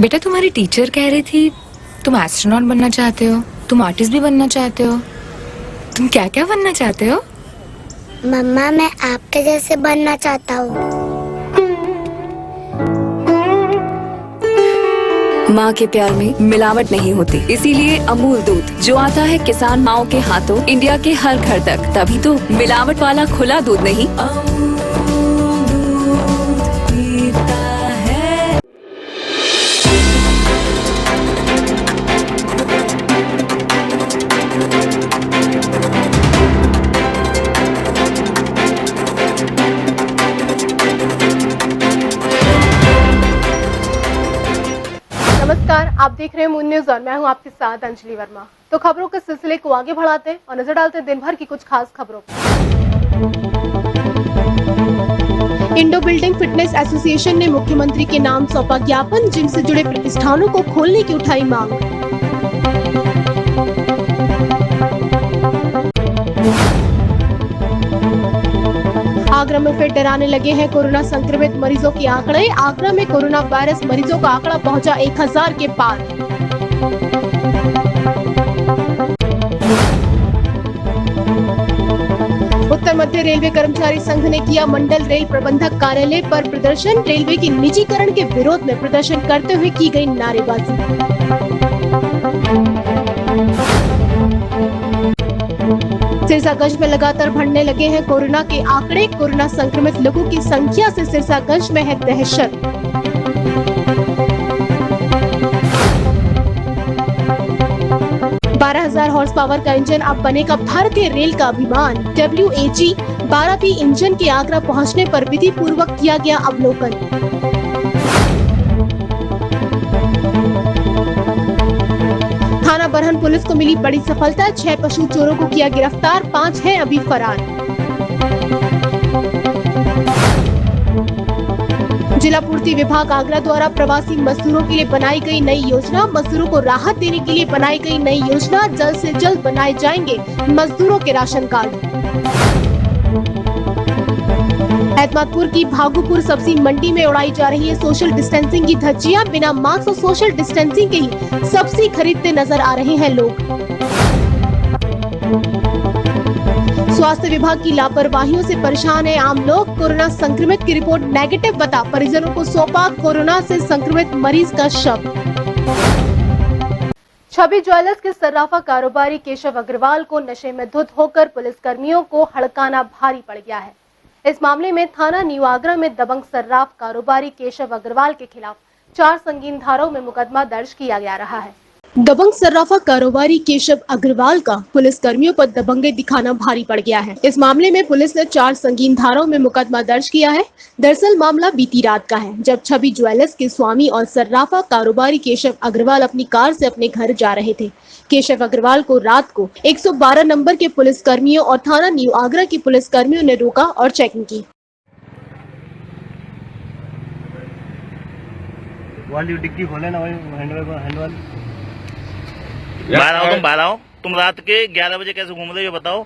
बेटा, तुम्हारी टीचर कह रही थी तुम एस्ट्रोनॉट बनना चाहते हो, तुम आर्टिस्ट भी बनना चाहते हो। तुम क्या क्या बनना चाहते हो? मम्मा, मैं आपके जैसे बनना चाहता हूँ। माँ के प्यार में मिलावट नहीं होती, इसीलिए अमूल दूध जो आता है किसान माओ के हाथों, इंडिया के हर घर तक। तभी तो मिलावट वाला खुला दूध नहीं, आप देख रहे हैं मून न्यूज और मैं हूं आपके साथ अंजलि वर्मा। तो खबरों के सिलसिले को आगे बढ़ाते हैं और नजर डालते हैं दिन भर की कुछ खास खबरों पर। इंडो बिल्डिंग फिटनेस एसोसिएशन ने मुख्यमंत्री के नाम सौंपा ज्ञापन, जिम से जुड़े प्रतिष्ठानों को खोलने की उठाई मांग। आगरा में फिर डराने लगे हैं कोरोना संक्रमित मरीजों के आंकड़े। आगरा में कोरोना वायरस मरीजों का आंकड़ा पहुंचा 1000 के पार। उत्तर मध्य रेलवे कर्मचारी संघ ने किया मंडल रेल प्रबंधक कार्यालय पर प्रदर्शन। रेलवे के निजीकरण के विरोध में प्रदर्शन करते हुए की गई नारेबाजी। सिरसागंज में लगातार बढ़ने लगे हैं कोरोना के आंकड़े। कोरोना संक्रमित लोगों की संख्या से सिरसागंज में है दहशत। हजार हॉर्स पावर का इंजन अब बनेगा भारतीय रेल का अभिमान। WAG 12B इंजन के आगरा पहुंचने पर विधि पूर्वक किया गया अवलोकन। थाना बरहन पुलिस को मिली बड़ी सफलता। 6 पशु चोरों को किया गिरफ्तार, 5 हैं अभी फरार। जिला पूर्ति विभाग आगरा द्वारा प्रवासी मजदूरों के लिए बनाई गई नई योजना। मजदूरों को राहत देने के लिए बनाई गई नई योजना। जल्द से जल्द बनाए जाएंगे मजदूरों के राशन कार्ड। एतमादपुर की भागुपुर सब्जी मंडी में उड़ाई जा रही है सोशल डिस्टेंसिंग की धज्जियां। बिना मास्क और सोशल डिस्टेंसिंग के ही सब्जी खरीदते नजर आ रहे हैं लोग। स्वास्थ्य विभाग की लापरवाहियों से परेशान है आम लोग। कोरोना संक्रमित की रिपोर्ट नेगेटिव बता परिजनों को सौंपा कोरोना से संक्रमित मरीज का शव। छवि ज्वेलर्स के सर्राफा कारोबारी केशव अग्रवाल को नशे में धुत होकर पुलिस कर्मियों को हड़काना भारी पड़ गया है। इस मामले में थाना न्यू आगरा में दबंग सर्राफ कारोबारी केशव अग्रवाल के खिलाफ 4 संगीन धाराओं में मुकदमा दर्ज किया गया रहा है। दबंग सर्राफा कारोबारी केशव अग्रवाल का पुलिस कर्मियों पर दबंगई दिखाना भारी पड़ गया है। इस मामले में पुलिस ने 4 संगीन धाराओं में मुकदमा दर्ज किया है। दरअसल मामला बीती रात का है, जब छवि ज्वेलर्स के स्वामी और सर्राफा कारोबारी केशव अग्रवाल अपनी कार से अपने घर जा रहे थे। केशव अग्रवाल को रात को 112 नंबर के पुलिस कर्मियों और थाना न्यू आगरा के पुलिस कर्मियों ने रोका और चेकिंग की। डिग्गी खोले ना हैंडल बाहर आओ, तुम बाहर आओ। तुम रात के 11 बजे कैसे घूम रहे हो बताओ?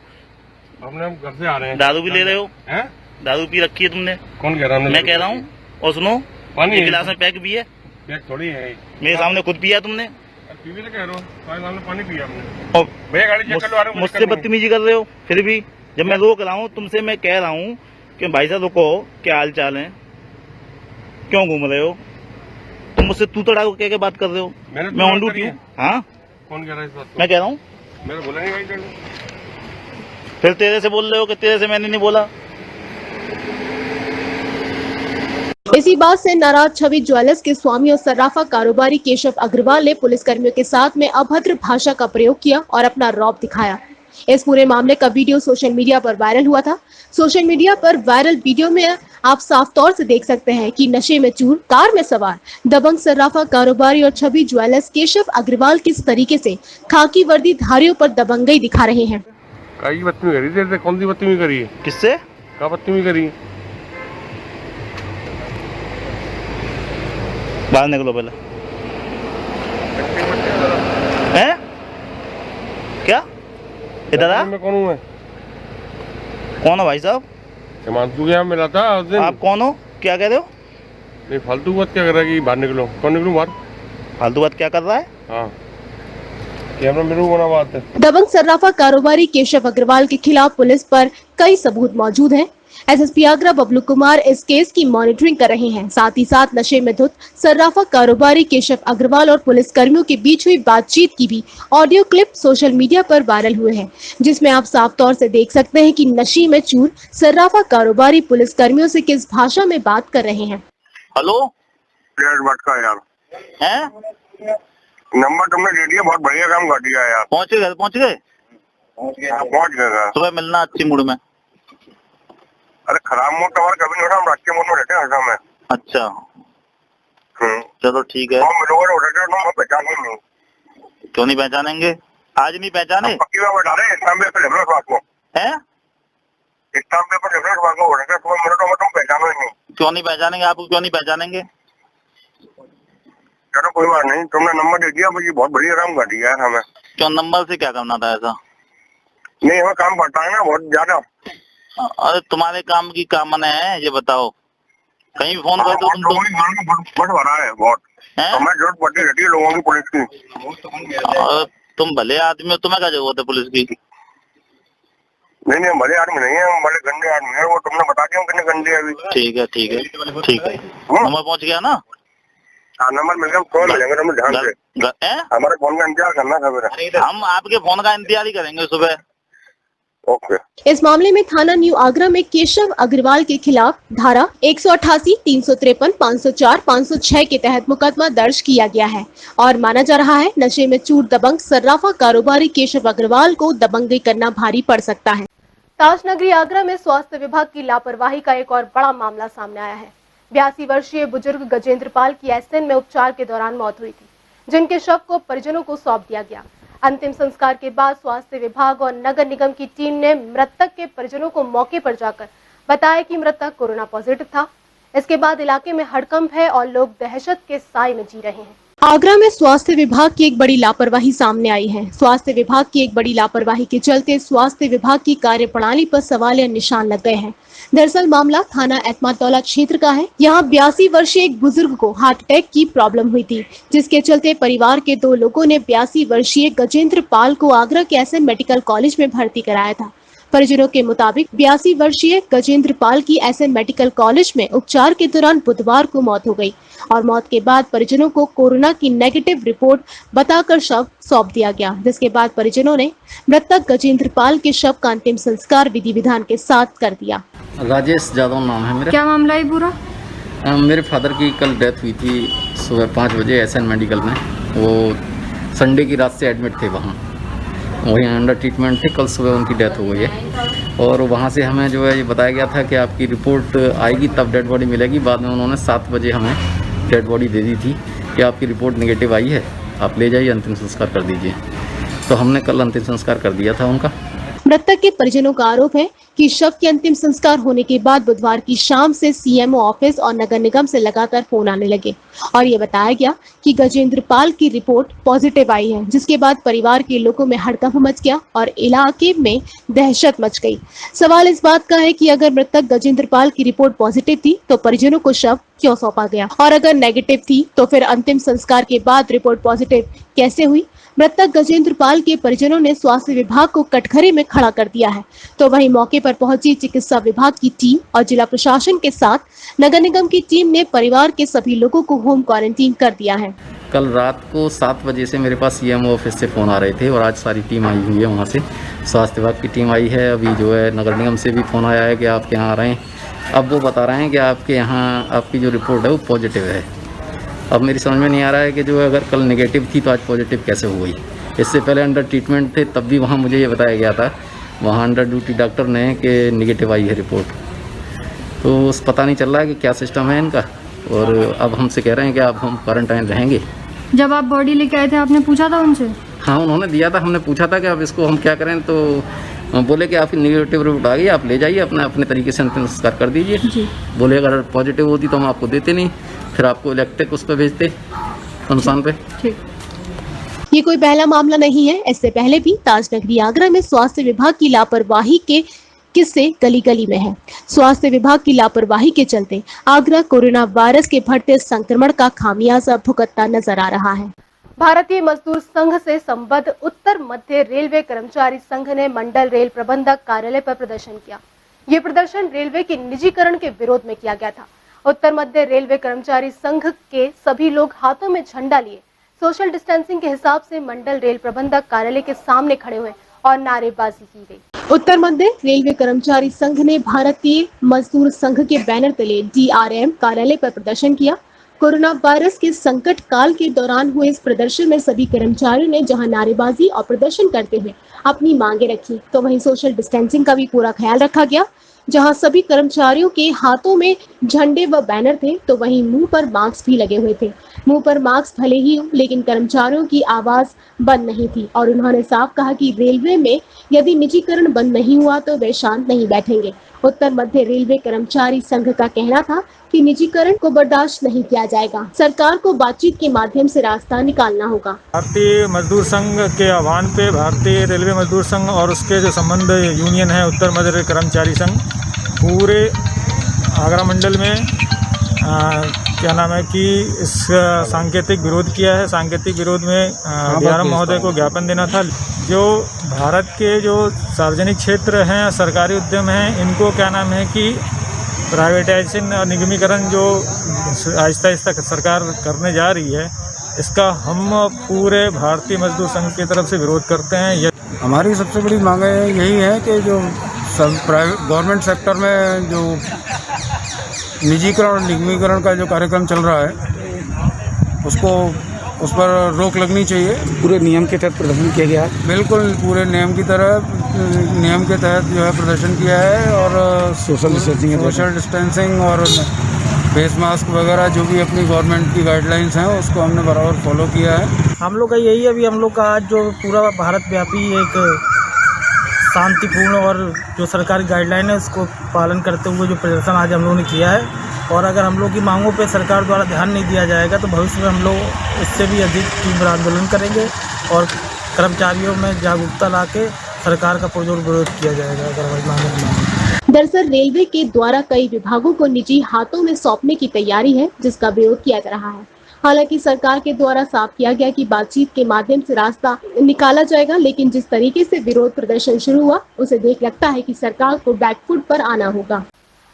अपने हम घर से आ रहे हैं। दारू भी ले रहे हो? हैं? दारू पी रखी है तुमने? कौन कह रहा है? मैं कह रहा हूँ। और सुनो, पानी गिलास में पैक भी है। पैक थोड़ी है। मेरे सामने खुद पिया तुमने? टीवी कह रहे हो, सामने पानी पिया हमने। और भैया गाड़ी चेक करवा रहे हो, मुझसे बदतमीजी कर रहे हो। फिर भी जब मैं रोक रहा हूँ तुमसे, मैं कह रहा हूँ कि भाई साहब रुको, क्या हाल चाल है, क्यों घूम रहे हो? तुम मुझसे तू तड़ा को कह के बात कर रहे हो। मैं ऑन ड्यूटी हूँ। हाँ, कौन कह रहा है इस बात को? मैं कह रहा हूँ। मैंने बोला नहीं भाई। फिर तेरे से बोल रहे हो कि तेरे से मैंने नहीं बोला। इसी बात से नाराज छवि ज्वेलर्स के स्वामी और सर्राफा कारोबारी केशव अग्रवाल ने पुलिस कर्मियों के साथ में अभद्र भाषा का प्रयोग किया और अपना रौब दिखाया। इस पूरे मामले का वीडियो सोशल मीडिया पर वायरल हुआ था। सोशल मीडिया पर वायरल वीडियो में आप साफ तौर से देख सकते हैं कि नशे में चूर कार में सवार दबंग सर्राफा कारोबारी और छवि ज्वेलर्स केशव अग्रवाल किस तरीके से खाकी वर्दी धारियों पर दबंगई दिखा रहे हैं। कौन सी बदतमीजी करी है? किससे? क्या बदतमीजी करी है? बाहर निकलो पहले। हैं? क्या? इधर आ। मैं कौन हूँ? मैं कौन हो भाई साहब? हिमांशु के यहाँ मिला था उस दिन। आप कौन हो? क्या कह रहे हो? नहीं, फालतू बात क्या कर रहा है कि बाहर निकलो। कौन निकलूं बाहर? फालतू बात क्या कर रहा है? हाँ, कैमरा मेरे को बात है। दबंग सर्राफा कारोबारी केशव अग्रवाल के खिलाफ पुलिस पर कई सबूत मौजूद हैं। SSP आगरा बबलू कुमार इस केस की मॉनिटरिंग कर रहे हैं। साथ ही साथ नशे में धुत सर्राफा कारोबारी केशव अग्रवाल और पुलिस कर्मियों के बीच हुई बातचीत की भी ऑडियो क्लिप सोशल मीडिया पर वायरल हुए हैं, जिसमें आप साफ तौर से देख सकते हैं कि नशे में चूर सर्राफा कारोबारी पुलिस कर्मियों से किस भाषा में बात कर रहे हैं। हेलो, भटका यार हैं? नंबर तुमने दे दिया, बहुत बढ़िया काम कर दिया यार। पहुँच गए? पहुँच गए। सुबह मिलना अच्छी मूड में। अरे खराब मूड तो कभी नहीं होता, हम अच्छे मूड में रहते हैं हर समय। अच्छा, चलो ठीक है। पहचान नहीं। क्यों नहीं पहचानेंगे? आज नहीं पहचाने? पक्की बात बता रहे हैं, स्टाम्प पेपर लिख लो आपको। हैं? स्टाम्प पेपर लिख लो आपको, तुम पहचानो ही नहीं। क्यों नहीं पहचानेंगे? आपको क्यों नहीं पहचानेंगे? चलो कोई बात नहीं, तुमने नंबर दे दिया, मुझे बहुत बढ़िया काम कर दिया है हमें। क्यों नंबर से क्या करना था ऐसा? नहीं, हमें काम पड़ता है ना बहुत ज्यादा। अरे तुम्हारे काम की क्या मन है ये बताओ? कहीं भी फोन कर दो तुम बहुत भरा है बहुत। हमें जरूरत पड़ती रहती है लोगों की, पुलिस की। तुम भले आदमी हो, तुम्हें क्या जरूरत है पुलिस की? नहीं, भले आदमी नहीं है, हम बड़े गंदे आदमी है। वो तुमने बता दिया कितने गंदे अभी। ठीक है ठीक है ठीक है। नंबर पहुंच गया ना? हाँ, नंबर मिल गया, कॉल मिलेंगे तुम्हें ध्यान से। हमारे फोन का इंतजार करना था मेरा। हम आपके फोन का इंतजार ही करेंगे सुबह। ओके। इस मामले में थाना न्यू आगरा में केशव अग्रवाल के खिलाफ धारा 188, 353, 504, 506 के तहत मुकदमा दर्ज किया गया है और माना जा रहा है नशे में चूर दबंग सर्राफा कारोबारी केशव अग्रवाल को दबंगई करना भारी पड़ सकता है। ताजनगरी आगरा में स्वास्थ्य विभाग की लापरवाही का एक और बड़ा मामला सामने आया है। 82 वर्षीय बुजुर्ग गजेंद्र पाल की एसएन में उपचार के दौरान मौत हुई थी, जिनके शव को परिजनों को सौंप दिया गया। अंतिम संस्कार के बाद स्वास्थ्य विभाग और नगर निगम की टीम ने मृतक के परिजनों को मौके पर जाकर बताया कि मृतक कोरोना पॉजिटिव था। इसके बाद इलाके में हड़कंप है और लोग दहशत के साए में जी रहे हैं। आगरा में स्वास्थ्य विभाग की एक बड़ी लापरवाही सामने आई है। स्वास्थ्य विभाग की एक बड़ी लापरवाही के चलते स्वास्थ्य विभाग की कार्यप्रणाली पर सवालिया निशान लग गए हैं। दरअसल मामला थाना एतमादौला क्षेत्र का है। यहाँ 82 वर्षीय एक बुजुर्ग को हार्ट अटैक की प्रॉब्लम हुई थी, जिसके चलते परिवार के 2 लोगों ने 82 वर्षीय गजेंद्र पाल को आगरा के एसएन मेडिकल कॉलेज में भर्ती कराया था। परिजनों के मुताबिक 82 वर्षीय गजेंद्र पाल की एसएन मेडिकल कॉलेज में उपचार के दौरान बुधवार को मौत हो गई और मौत के बाद परिजनों को कोरोना की नेगेटिव रिपोर्ट बताकर शव सौंप दिया गया, जिसके बाद परिजनों ने मृतक गजेंद्र पाल के शव का अंतिम संस्कार विधि विधान के साथ कर दिया। राजेश यादव नाम है मेरा। क्या मामला है पूरा? मेरे फादर की कल डेथ हुई थी सुबह 5 बजे एसएन मेडिकल में। वो संडे की रात से एडमिट थे, वहीं अंडर ट्रीटमेंट थे। कल सुबह उनकी डेथ हो गई है और वहाँ से हमें जो है ये बताया गया था कि आपकी रिपोर्ट आएगी तब डेड बॉडी मिलेगी। बाद में उन्होंने 7 बजे हमें डेड बॉडी दे दी थी कि आपकी रिपोर्ट नेगेटिव आई है, आप ले जाइए अंतिम संस्कार कर दीजिए। तो हमने कल अंतिम संस्कार कर दिया था उनका। मृतक के परिजनों का आरोप है कि शव के अंतिम संस्कार होने के बाद बुधवार की शाम से सीएमओ ऑफिस और नगर निगम से लगातार फोन आने लगे और ये बताया गया कि गजेंद्र पाल की रिपोर्ट पॉजिटिव आई है, जिसके बाद परिवार के लोगों में हड़कंप मच गया और इलाके में दहशत मच गई। सवाल इस बात का है कि अगर मृतक गजेंद्र पाल की रिपोर्ट पॉजिटिव थी तो परिजनों को शव क्यों सौंपा गया, और अगर नेगेटिव थी तो फिर अंतिम संस्कार के बाद रिपोर्ट पॉजिटिव कैसे हुई। मृतक गजेंद्र पाल के परिजनों ने स्वास्थ्य विभाग को कटघरे में खड़ा कर दिया है, तो वहीं मौके पर पहुंची चिकित्सा विभाग की टीम और जिला प्रशासन के साथ नगर निगम की टीम ने परिवार के सभी लोगों को होम क्वारंटीन कर दिया है। कल रात को 7 बजे से मेरे पास सीएमओ ऑफिस से फ़ोन आ रहे थे और आज सारी टीम आई हुई है, वहाँ से स्वास्थ्य विभाग की टीम आई है। अभी जो है नगर निगम से भी फ़ोन आया है कि आपके यहाँ आ रहे हैं। अब वो बता रहे हैं कि आपके यहाँ आपकी जो रिपोर्ट है वो पॉजिटिव है। अब मेरी समझ में नहीं आ रहा है कि जो अगर कल नेगेटिव थी तो आज पॉजिटिव कैसे हो गई। इससे पहले अंडर ट्रीटमेंट थे तब भी वहाँ मुझे ये बताया गया था, वहाँ अंडर ड्यूटी डॉक्टर ने कि नेगेटिव आई है रिपोर्ट। तो उस पता नहीं चल रहा है कि क्या सिस्टम है इनका, और अब हमसे कह रहे हैं कि अब हम क्वारंटाइन रहेंगे। जब आप बॉडी लेके आए थे आपने पूछा था उनसे? हाँ, उन्होंने दिया था। हमने पूछा था कि अब इसको हम क्या करें, तो बोले कि आपकी नेगेटिव रिपोर्ट आ गई, आप ले जाइए अपने तरीके से अंतिम संस्कार कर दीजिए। बोले अगर पॉजिटिव होती तो हम आपको देते नहीं, फिर आपको इलेक्ट्रिक उस पर भेजते अनुसार पे। ठीक। ये कोई पहला मामला नहीं है। इससे पहले भी ताजनगरी आगरा में स्वास्थ्य विभाग की लापरवाही के किस्से गली गली में है। स्वास्थ्य विभाग की लापरवाही के चलते आगरा कोरोना वायरस के बढ़ते संक्रमण का खामियाजा भुगतता नजर आ रहा है। भारतीय मजदूर संघ से संबद्ध उत्तर मध्य रेलवे कर्मचारी संघ ने मंडल रेल प्रबंधक कार्यालय पर प्रदर्शन किया। ये प्रदर्शन रेलवे के निजीकरण के विरोध में किया गया था। उत्तर मध्य रेलवे कर्मचारी संघ के सभी लोग हाथों में झंडा लिए सोशल डिस्टेंसिंग के हिसाब से मंडल रेल प्रबंधक कार्यालय के सामने खड़े हुए और नारेबाजी की गई। उत्तर मध्य रेलवे कर्मचारी संघ ने भारतीय मजदूर संघ के बैनर तले DRM कार्यालय पर प्रदर्शन किया। कोरोना वायरस के संकट काल के दौरान हुए इस प्रदर्शन में सभी कर्मचारियों ने जहां नारेबाजी और प्रदर्शन करते हुए अपनी मांगे रखी, तो वहीं सोशल डिस्टेंसिंग का भी पूरा ख्याल रखा गया, जहां सभी कर्मचारियों के हाथों में झंडे व बैनर थे तो वहीं मुंह पर मास्क भी लगे हुए थे। मुंह पर मास्क भले ही हो, लेकिन कर्मचारियों की आवाज बंद नहीं थी और उन्होंने साफ कहा कि रेलवे में यदि निजीकरण बंद नहीं हुआ तो वे शांत नहीं बैठेंगे। उत्तर मध्य रेलवे कर्मचारी संघ का कहना था कि निजीकरण को बर्दाश्त नहीं किया जाएगा। सरकार को बातचीत के माध्यम से रास्ता निकालना होगा। भारतीय मजदूर संघ के आह्वान पे भारतीय रेलवे मजदूर संघ और उसके जो संबंध यूनियन है उत्तर मध्य रेलवे कर्मचारी संघ पूरे आगरा मंडल में क्या नाम है कि इस सांकेतिक विरोध किया है। सांकेतिक विरोध में DRM महोदय को ज्ञापन देना था। जो भारत के जो सार्वजनिक क्षेत्र हैं, सरकारी उद्यम हैं, इनको क्या नाम है कि प्राइवेटाइजेशन और निगमीकरण जो आहिस्ता आहिस्ता सरकार करने जा रही है, इसका हम पूरे भारतीय मजदूर संघ की तरफ से विरोध करते हैं। हमारी सबसे बड़ी मांग यही है कि जो प्राइवेट गवर्नमेंट सेक्टर में जो निजीकरण और निगमीकरण का जो कार्यक्रम चल रहा है उस पर रोक लगनी चाहिए। पूरे नियम के तहत प्रदर्शन किया गया है। बिल्कुल पूरे नियम के तहत जो है प्रदर्शन किया है और सोशल डिस्टेंसिंग और फेस मास्क वगैरह जो भी अपनी गवर्नमेंट की गाइडलाइंस हैं उसको हमने बराबर फॉलो किया है। हम लोग का यही है, अभी हम लोग का आज जो पूरा भारत व्यापी एक शांतिपूर्ण और जो सरकारी गाइडलाइन है उसको पालन करते हुए जो प्रदर्शन आज हम लोगों ने किया है, और अगर हम लोग की मांगों पे सरकार द्वारा ध्यान नहीं दिया जाएगा तो भविष्य में हम लोग इससे भी अधिक तीव्र आंदोलन करेंगे और कर्मचारियों में जागरूकता लाके सरकार का पुरजोर विरोध किया जाएगा अगर हमारी मांगें। दरअसल रेलवे के द्वारा कई विभागों को निजी हाथों में सौंपने की तैयारी है, जिसका विरोध किया जा रहा है। हालांकि सरकार के द्वारा साफ किया गया कि बातचीत के माध्यम से रास्ता निकाला जाएगा, लेकिन जिस तरीके से विरोध प्रदर्शन शुरू हुआ उसे देख लगता है कि सरकार को बैकफुट पर आना होगा।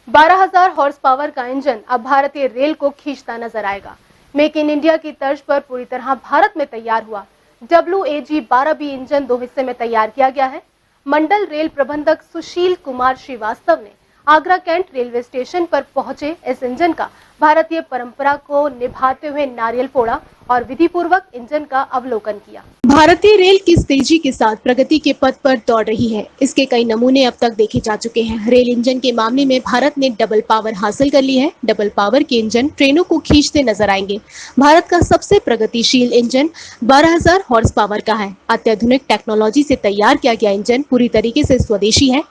12,000 हॉर्स पावर का इंजन अब भारतीय रेल को खींचता नजर आएगा। मेक इन इंडिया की तर्ज पर पूरी तरह भारत में तैयार हुआ WAG 12B इंजन 2 हिस्से में तैयार किया गया है। मंडल रेल प्रबंधक सुशील कुमार श्रीवास्तव ने आगरा कैंट रेलवे स्टेशन पर पहुंचे इस इंजन का भारतीय परंपरा को निभाते हुए नारियल फोड़ा और विधि पूर्वक इंजन का अवलोकन किया। भारतीय रेल किस तेजी के साथ प्रगति के पथ पर दौड़ रही है, इसके कई नमूने अब तक देखे जा चुके हैं। रेल इंजन के मामले में भारत ने डबल पावर हासिल कर ली है। डबल पावर के इंजन ट्रेनों को खींचते नजर आएंगे। भारत का सबसे प्रगतिशील इंजन 12,000 हॉर्स पावर का है। अत्याधुनिक टेक्नोलॉजी से तैयार किया गया इंजन पूरी तरीके से स्वदेशी है।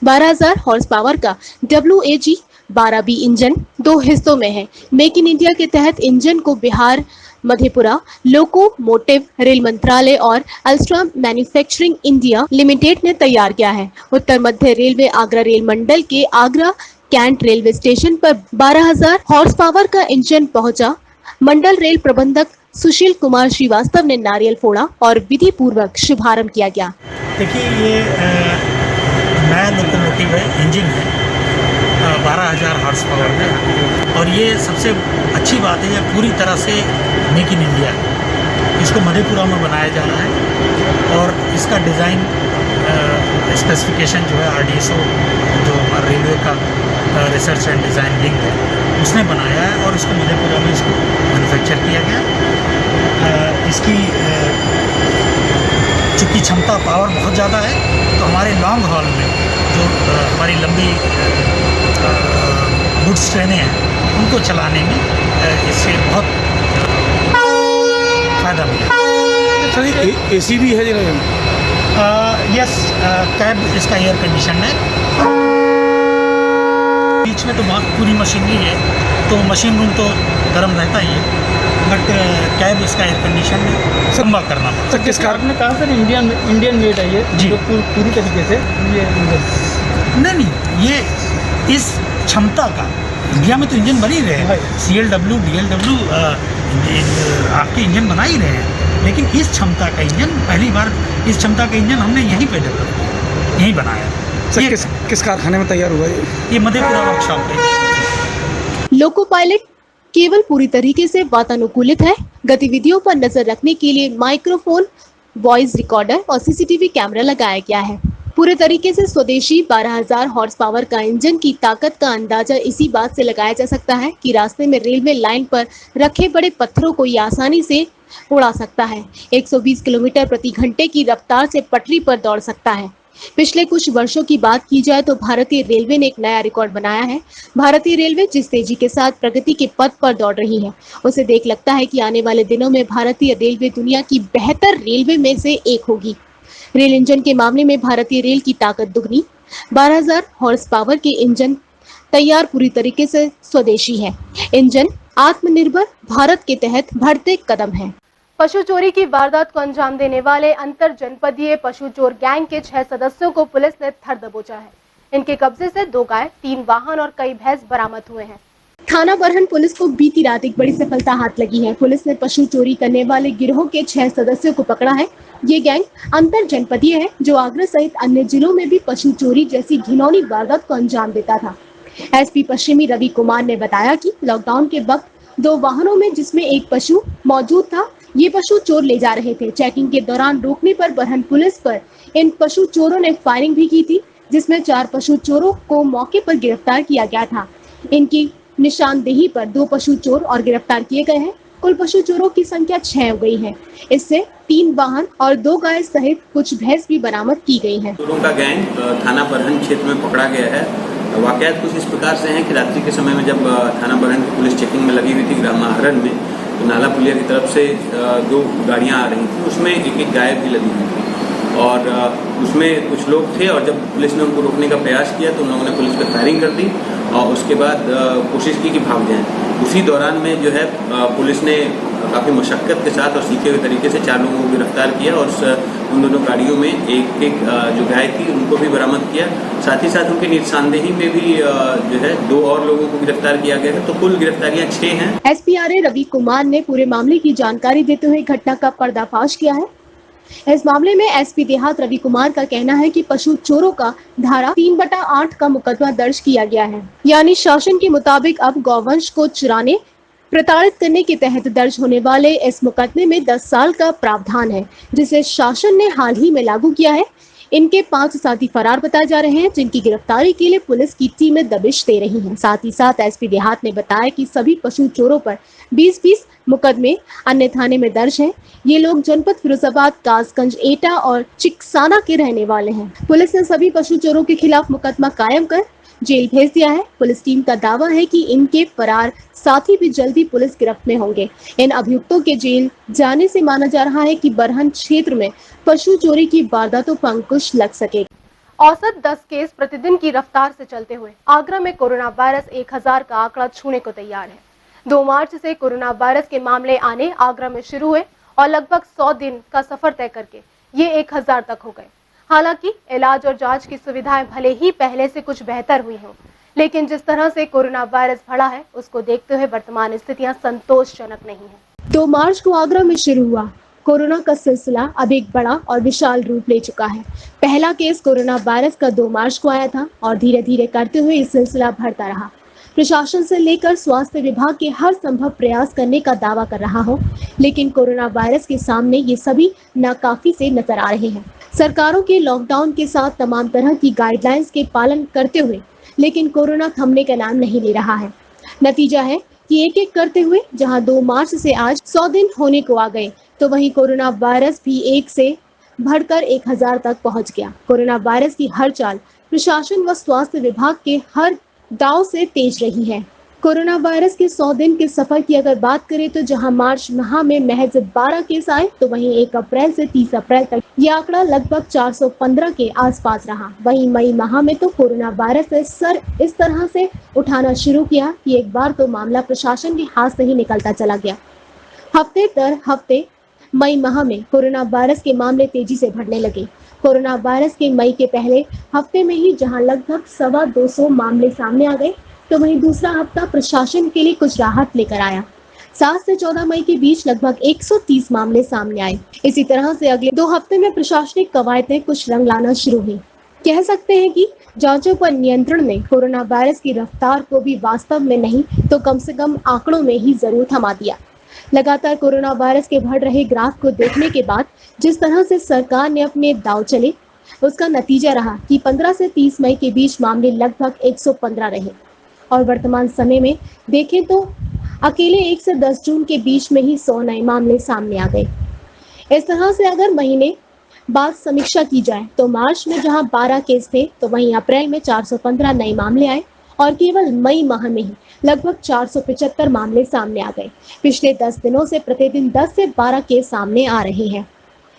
12,000 हॉर्स पावर का WAG 12B इंजन 2 हिस्सों में है। मेक इन इंडिया के तहत इंजन को बिहार, मधेपुरा लोकोमोटिव रेल मंत्रालय और अल्स्ट्रॉम मैन्युफैक्चरिंग इंडिया लिमिटेड ने तैयार किया है। उत्तर मध्य रेलवे आगरा रेल मंडल के आगरा कैंट रेलवे स्टेशन पर 12,000 हॉर्स पावर का इंजन पहुंचा। मंडल रेल प्रबंधक सुशील कुमार श्रीवास्तव ने नारियल फोड़ा और विधि पूर्वक शुभारंभ किया गया। देखिए, ये नया लोकोमोटिव है, इंजन है 12,000 हॉर्स पावर का, और ये सबसे अच्छी बात है, ये पूरी तरह से मेक इन इंडिया है। इसको मधेपुरा में बनाया जा रहा है और इसका डिज़ाइन स्पेसिफिकेशन जो है RDSO जो रेलवे का रिसर्च एंड डिज़ाइन विंग है उसने बनाया है और इसको मधेपुरा में इसको मैन्युफैक्चर किया गया। इसकी चूँकि क्षमता पावर बहुत ज़्यादा है तो हमारे लॉन्ग हॉल में जो हमारी लंबी गुड्स ट्रेनें हैं उनको चलाने में इससे बहुत फ़ायदा मिला। सर AC भी है यस, कैब इसका एयर कंडीशन है। बीच में तो बहुत पूरी मशीनरी है तो मशीन रूम तो गर्म रहता ही है, बट कैब इसका एयर कंडीशन है, संभव करना पड़ता है। किस कारण ने कहा सर इंडियन मेड है ये जी पूरी तरीके से ये नहीं, ये इस क्षमता का इंडिया में तो इंजन बन ही रहे हैं, CLW DLW आपके इंजन बना ही रहे हैं, लेकिन इस क्षमता का इंजन पहली बार इस क्षमता का इंजन हमने यहीं पे डेवलप किया, यहीं बनाया। सर किस कारखाने में तैयार हुआ ये मधेपुरा वर्कशॉप पे। लोको पायलट केवल पूरी तरीके से वातानुकूलित है। गतिविधियों पर नजर रखने के लिए माइक्रोफोन, वॉइस रिकॉर्डर और CCTV कैमरा लगाया गया है। पूरे तरीके से स्वदेशी 12,000 हॉर्स पावर का इंजन की ताकत का अंदाजा इसी बात से लगाया जा सकता है कि रास्ते में रेलवे लाइन पर रखे बड़े पत्थरों को ये आसानी से उड़ा सकता है। 120 किलोमीटर प्रति घंटे की रफ्तार से पटरी पर दौड़ सकता है। पिछले कुछ वर्षों की बात की जाए तो भारतीय रेलवे ने एक नया रिकॉर्ड बनाया है। भारतीय रेलवे जिस तेजी के साथ प्रगति के पथ पर दौड़ रही है, उसे देख लगता है कि आने वाले दिनों में भारतीय रेलवे दुनिया की बेहतर रेलवे में से एक होगी। रेल इंजन के मामले में भारतीय रेल की ताकत दुगनी, 12,000 हॉर्स पावर के इंजन तैयार पूरी तरीके से स्वदेशी है। इंजन आत्मनिर्भर भारत के तहत बढ़ते कदम है। पशु चोरी की वारदात को अंजाम देने वाले अंतर जनपदीय पशु चोर गैंग के 6 सदस्यों को पुलिस ने धर दबोचा है। इनके कब्जे से 2 गाय, 3 वाहन और कई भैंस बरामद हुए हैं। थाना बरहन पुलिस को बीती रात एक बड़ी सफलता हाथ लगी है। पुलिस ने पशु चोरी करने वाले गिरोह के 6 सदस्यों को पकड़ा है। ये गैंग अंतर जनपदीय है, जो आगरा सहित अन्य जिलों में भी पशु चोरी जैसी घिनौनी वारदात को अंजाम देता था। एसपी पश्चिमी रवि कुमार ने बताया कि लॉकडाउन के वक्त 2 वाहनों में जिसमें एक पशु मौजूद था, ये पशु चोर ले जा रहे थे। चेकिंग के दौरान रोकने पर बरहन पुलिस पर इन पशु चोरों ने फायरिंग भी की थी, जिसमें 4 पशु चोरों को मौके पर गिरफ्तार किया गया था। इनकी निशानदेही पर 2 पशु चोर और गिरफ्तार किए गए हैं। कुल पशु चोरों की संख्या 6 हो गई है। इससे 3 वाहन और 2 गाय सहित कुछ भैंस भी बरामद की गई हैं। चोरों का गैंग थाना बरहन क्षेत्र में पकड़ा गया है। वाकयात कुछ इस प्रकार से हैं कि रात्रि के समय में जब थाना बरहन की पुलिस चेकिंग में लगी हुई थी ग्रामा हरन में, तो नाला पुलिया की तरफ से 2 गाड़ियां आ रही थी, उसमें एक गाय भी लगी हुई थी और उसमें कुछ लोग थे और जब पुलिस ने उनको रोकने का प्रयास किया तो उन लोगों ने पुलिस पर फायरिंग कर दी और उसके बाद कोशिश की कि भाग जाएं। उसी दौरान में जो है पुलिस ने काफ़ी मशक्क़त के साथ और सीखे हुए तरीके से 4 लोगों को गिरफ्तार किया और उन दोनों गाड़ियों में एक जो गाय थी उनको भी बरामद किया। साथ ही साथ उनकी निशानदेही में भी जो है 2 और लोगों को गिरफ्तार किया गया है। तो कुल गिरफ्तारियां 6 हैं। एसपीआरए रवि कुमार ने पूरे मामले की जानकारी देते हुए घटना का पर्दाफाश किया है। इस मामले में एसपी देहात रवि कुमार का कहना है कि पशु चोरों का धारा 3/8 का मुकदमा दर्ज किया गया है, यानी शासन के मुताबिक अब गौवंश को चुराने प्रताड़ित करने के तहत दर्ज होने वाले इस मुकदमे में 10 साल का प्रावधान है, जिसे शासन ने हाल ही में लागू किया है। इनके 5 साथी फरार बताए जा रहे हैं, जिनकी गिरफ्तारी के लिए पुलिस की टीमें दबिश दे रही हैं। साथ ही साथ एसपी देहात ने बताया कि सभी पशु चोरों पर 20-20 मुकदमे अन्य थाने में दर्ज हैं। ये लोग जनपद फिरोजाबाद, कासगंज, एटा और चिकसाना के रहने वाले हैं। पुलिस ने सभी पशु चोरों के खिलाफ मुकदमा कायम कर जेल भेज दिया है। पुलिस टीम का दावा है कि इनके फरार साथी भी जल्दी पुलिस गिरफ्त में होंगे। इन अभियुक्तों के जेल जाने से माना जा रहा है कि बरहन क्षेत्र में पशु चोरी की वारदातों पर अंकुश लग सके। औसत 10 केस प्रतिदिन की रफ्तार से चलते हुए आगरा में कोरोना वायरस 1000 का आंकड़ा छूने को तैयार है। 2 मार्च से कोरोना वायरस के मामले आने आगरा में शुरू हुए और लगभग 100 दिन का सफर तय करके ये 1000 तक हो गए। हालांकि इलाज और जांच की सुविधाएं भले ही पहले से कुछ बेहतर हुई हों, लेकिन जिस तरह से कोरोना वायरस बढ़ा है उसको देखते हुए वर्तमान स्थितियां संतोषजनक नहीं है। 2 मार्च को आगरा में शुरू हुआ कोरोना का सिलसिला अब एक बड़ा और विशाल रूप ले चुका है। पहला केस कोरोना वायरस का 2 मार्च को आया था और धीरे धीरे करते हुए ये सिलसिला बढ़ता रहा। प्रशासन से लेकर स्वास्थ्य विभाग के हर संभव प्रयास करने का दावा कर रहा हो, लेकिन कोरोना वायरस के सामने ये सभी नाकाफी से नजर आ रहे हैं। सरकारों के लॉकडाउन के साथ तमाम तरह की गाइडलाइंस के पालन करते हुए, लेकिन कोरोना थमने का नाम नहीं ले रहा है। नतीजा है कि एक-एक करते हुए जहां 2 मार्च से आज 100 दिन होने को आ गए, तो वहीं कोरोना वायरस भी 1 से बढ़कर 1000 तक पहुंच गया। कोरोना वायरस की हर चाल प्रशासन व स्वास्थ्य विभाग के हर दाव से तेज रही है। कोरोना वायरस के 100 दिन के सफर की अगर बात करें तो जहां मार्च माह में महज 12 केस आए, तो वहीं 1 अप्रैल से 30 अप्रैल तक ये आंकड़ा लगभग 415 के आसपास रहा। वहीं मई माह में तो कोरोना वायरस ने सर इस तरह से उठाना शुरू किया कि एक बार तो मामला प्रशासन के हाथ से ही निकलता चला गया। हफ्ते दर हफ्ते मई माह में कोरोना वायरस के मामले तेजी से बढ़ने लगे। कोरोना वायरस के मई के पहले हफ्ते में ही जहां लगभग 250 मामले सामने आ गए, तो वहीं दूसरा हफ्ता प्रशासन के लिए कुछ राहत लेकर आया। 7 से 14 मई के बीच लगभग 130 मामले सामने आए। इसी तरह से अगले 2 हफ्ते में प्रशासनिक कवायदें कुछ रंग लाना शुरू हुई। कह सकते हैं कि जांचों पर नियंत्रण ने कोरोना वायरस की रफ्तार को भी वास्तव में नहीं तो कम से कम आंकड़ों में ही जरूर थमा दिया। लगातार कोरोना वायरस के बढ़ रहे ग्राफ को देखने के बाद जिस तरह से सरकार ने अपने दांव चले, उसका नतीजा रहा कि 15 से 30 मई के बीच मामले लगभग 115 रहे और वर्तमान समय में देखें तो अकेले 1 से 10 जून के बीच में ही 100 नए मामले सामने आ गए। इस तरह से अगर महीने बात समीक्षा की जाए तो मार्च में जहां 12 केस थे तो वहीं अप्रैल में 415 नए मामले आए और केवल मई माह में ही लगभग 475 मामले सामने आ गए। पिछले 10 दिनों से प्रतिदिन 10 से 12 केस सामने आ रहे हैं।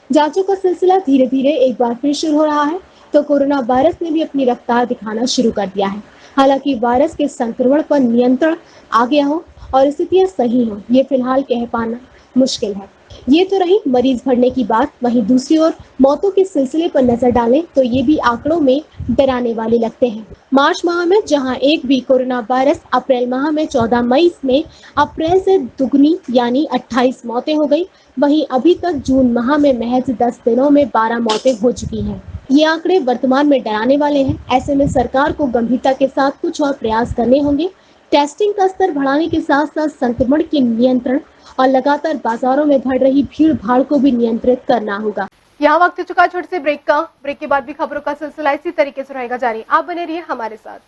जांचों का सिलसिला धीरे धीरे एक बार फिर शुरू हो रहा है तो कोरोना वायरस ने भी अपनी रफ्तार दिखाना शुरू कर दिया है। हालांकि वायरस के संक्रमण पर नियंत्रण आ गया हो और स्थितियां सही हो, ये फिलहाल कह पाना मुश्किल है। ये तो रही मरीज बढ़ने की बात, वहीं दूसरी ओर मौतों के सिलसिले पर नजर डालें तो ये भी आंकड़ों में डराने वाले लगते हैं। मार्च माह में जहां एक भी कोरोना वायरस अप्रैल माह में 14 मई में अप्रैल से दुगनी यानी 28 मौतें हो गई, वहीं अभी तक जून माह में महज 10 दिनों में 12 मौतें हो चुकी हैं। ये आंकड़े वर्तमान में डराने वाले हैं। ऐसे में सरकार को गंभीरता के साथ कुछ और प्रयास करने होंगे। टेस्टिंग का स्तर बढ़ाने के साथ साथ संक्रमण के नियंत्रण और लगातार बाजारों में बढ़ रही भीड़ भाड़ को भी नियंत्रित करना होगा। यहाँ वक्त हो चुका है छोटे से ब्रेक का। ब्रेक के बाद भी खबरों का सिलसिला इसी तरीके से रहेगा जारी। आप बने रहिए हमारे साथ।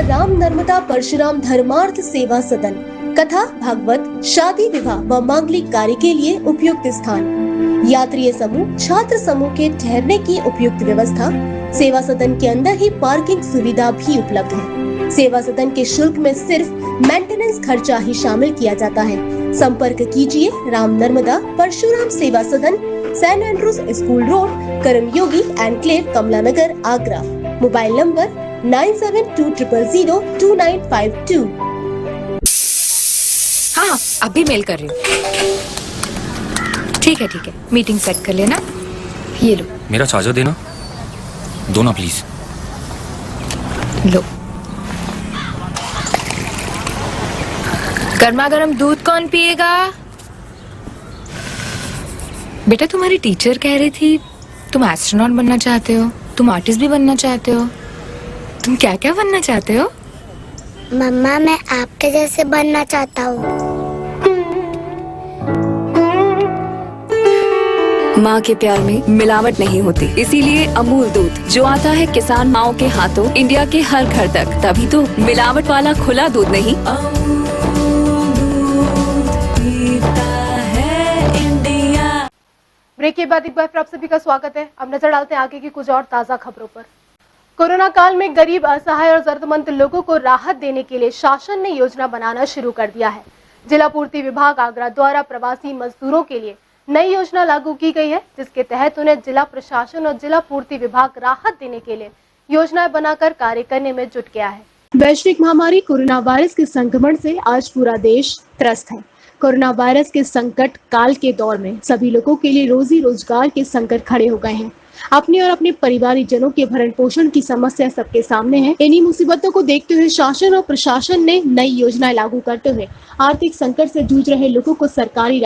राम नर्मदा परशुराम धर्मार्थ सेवा सदन, कथा, भागवत, शादी, विवाह व मांगलिक कार्य के लिए उपयुक्त स्थान, यात्री समूह, छात्र समूह के ठहरने की उपयुक्त व्यवस्था। सेवा सदन के अंदर ही पार्किंग सुविधा भी उपलब्ध है। सेवा सदन के शुल्क में सिर्फ मेंटेनेंस खर्चा ही शामिल किया जाता है। संपर्क कीजिए Ram Narmada Parshuram Seva Sadan, Saint Andrews school road, Karmayogi enclave, Kamla Nagar, Agra. Mobile number 9720002952। हाँ, अभी मेल कर रही हूँ। ठीक है, मीटिंग सेट कर लेना। ये लो। मेरा चार्जर देना, दो ना प्लीज। लो। गर्मा गर्म दूध कौन पिएगा? बेटा, तुम्हारी टीचर कह रही थी तुम एस्ट्रोनॉट बनना चाहते हो, तुम आर्टिस्ट भी बनना चाहते हो। तुम क्या क्या बनना चाहते हो? मम्मा, मैं आपके जैसे बनना चाहता हूँ। माँ के प्यार में मिलावट नहीं होती, इसीलिए अमूल दूध जो आता है किसान माओ के हाथों इंडिया के हर घर तक, तभी तो मिलावट वाला खुला दूध नहीं, ब्रेक के बाद एक बार फिर आप सभी का स्वागत है। अब नजर डालते हैं आगे की कुछ और ताजा खबरों पर। कोरोना काल में गरीब, असहाय और जरूरतमंद लोगों को राहत देने के लिए शासन ने योजना बनाना शुरू कर दिया है। जिला पूर्ति विभाग आगरा द्वारा प्रवासी मजदूरों के लिए नई योजना लागू की गई है, जिसके तहत उन्हें जिला प्रशासन और जिला पूर्ति विभाग राहत देने के लिए योजनाएं बनाकर कार्य करने में जुट गया है। वैश्विक महामारी कोरोना वायरस के संक्रमण से आज पूरा देश त्रस्त है। कोरोना वायरस के संकट काल के दौर में सभी लोगों के लिए रोजी रोजगार के संकट खड़े हो गए हैं। अपने और अपने परिवारजनों के भरण पोषण की समस्या सबके सामने है। इन्हीं मुसीबतों को देखते हुए शासन और प्रशासन ने नई योजनाएं लागू करते हुए आर्थिक संकट से जूझ रहे लोगों को सरकारी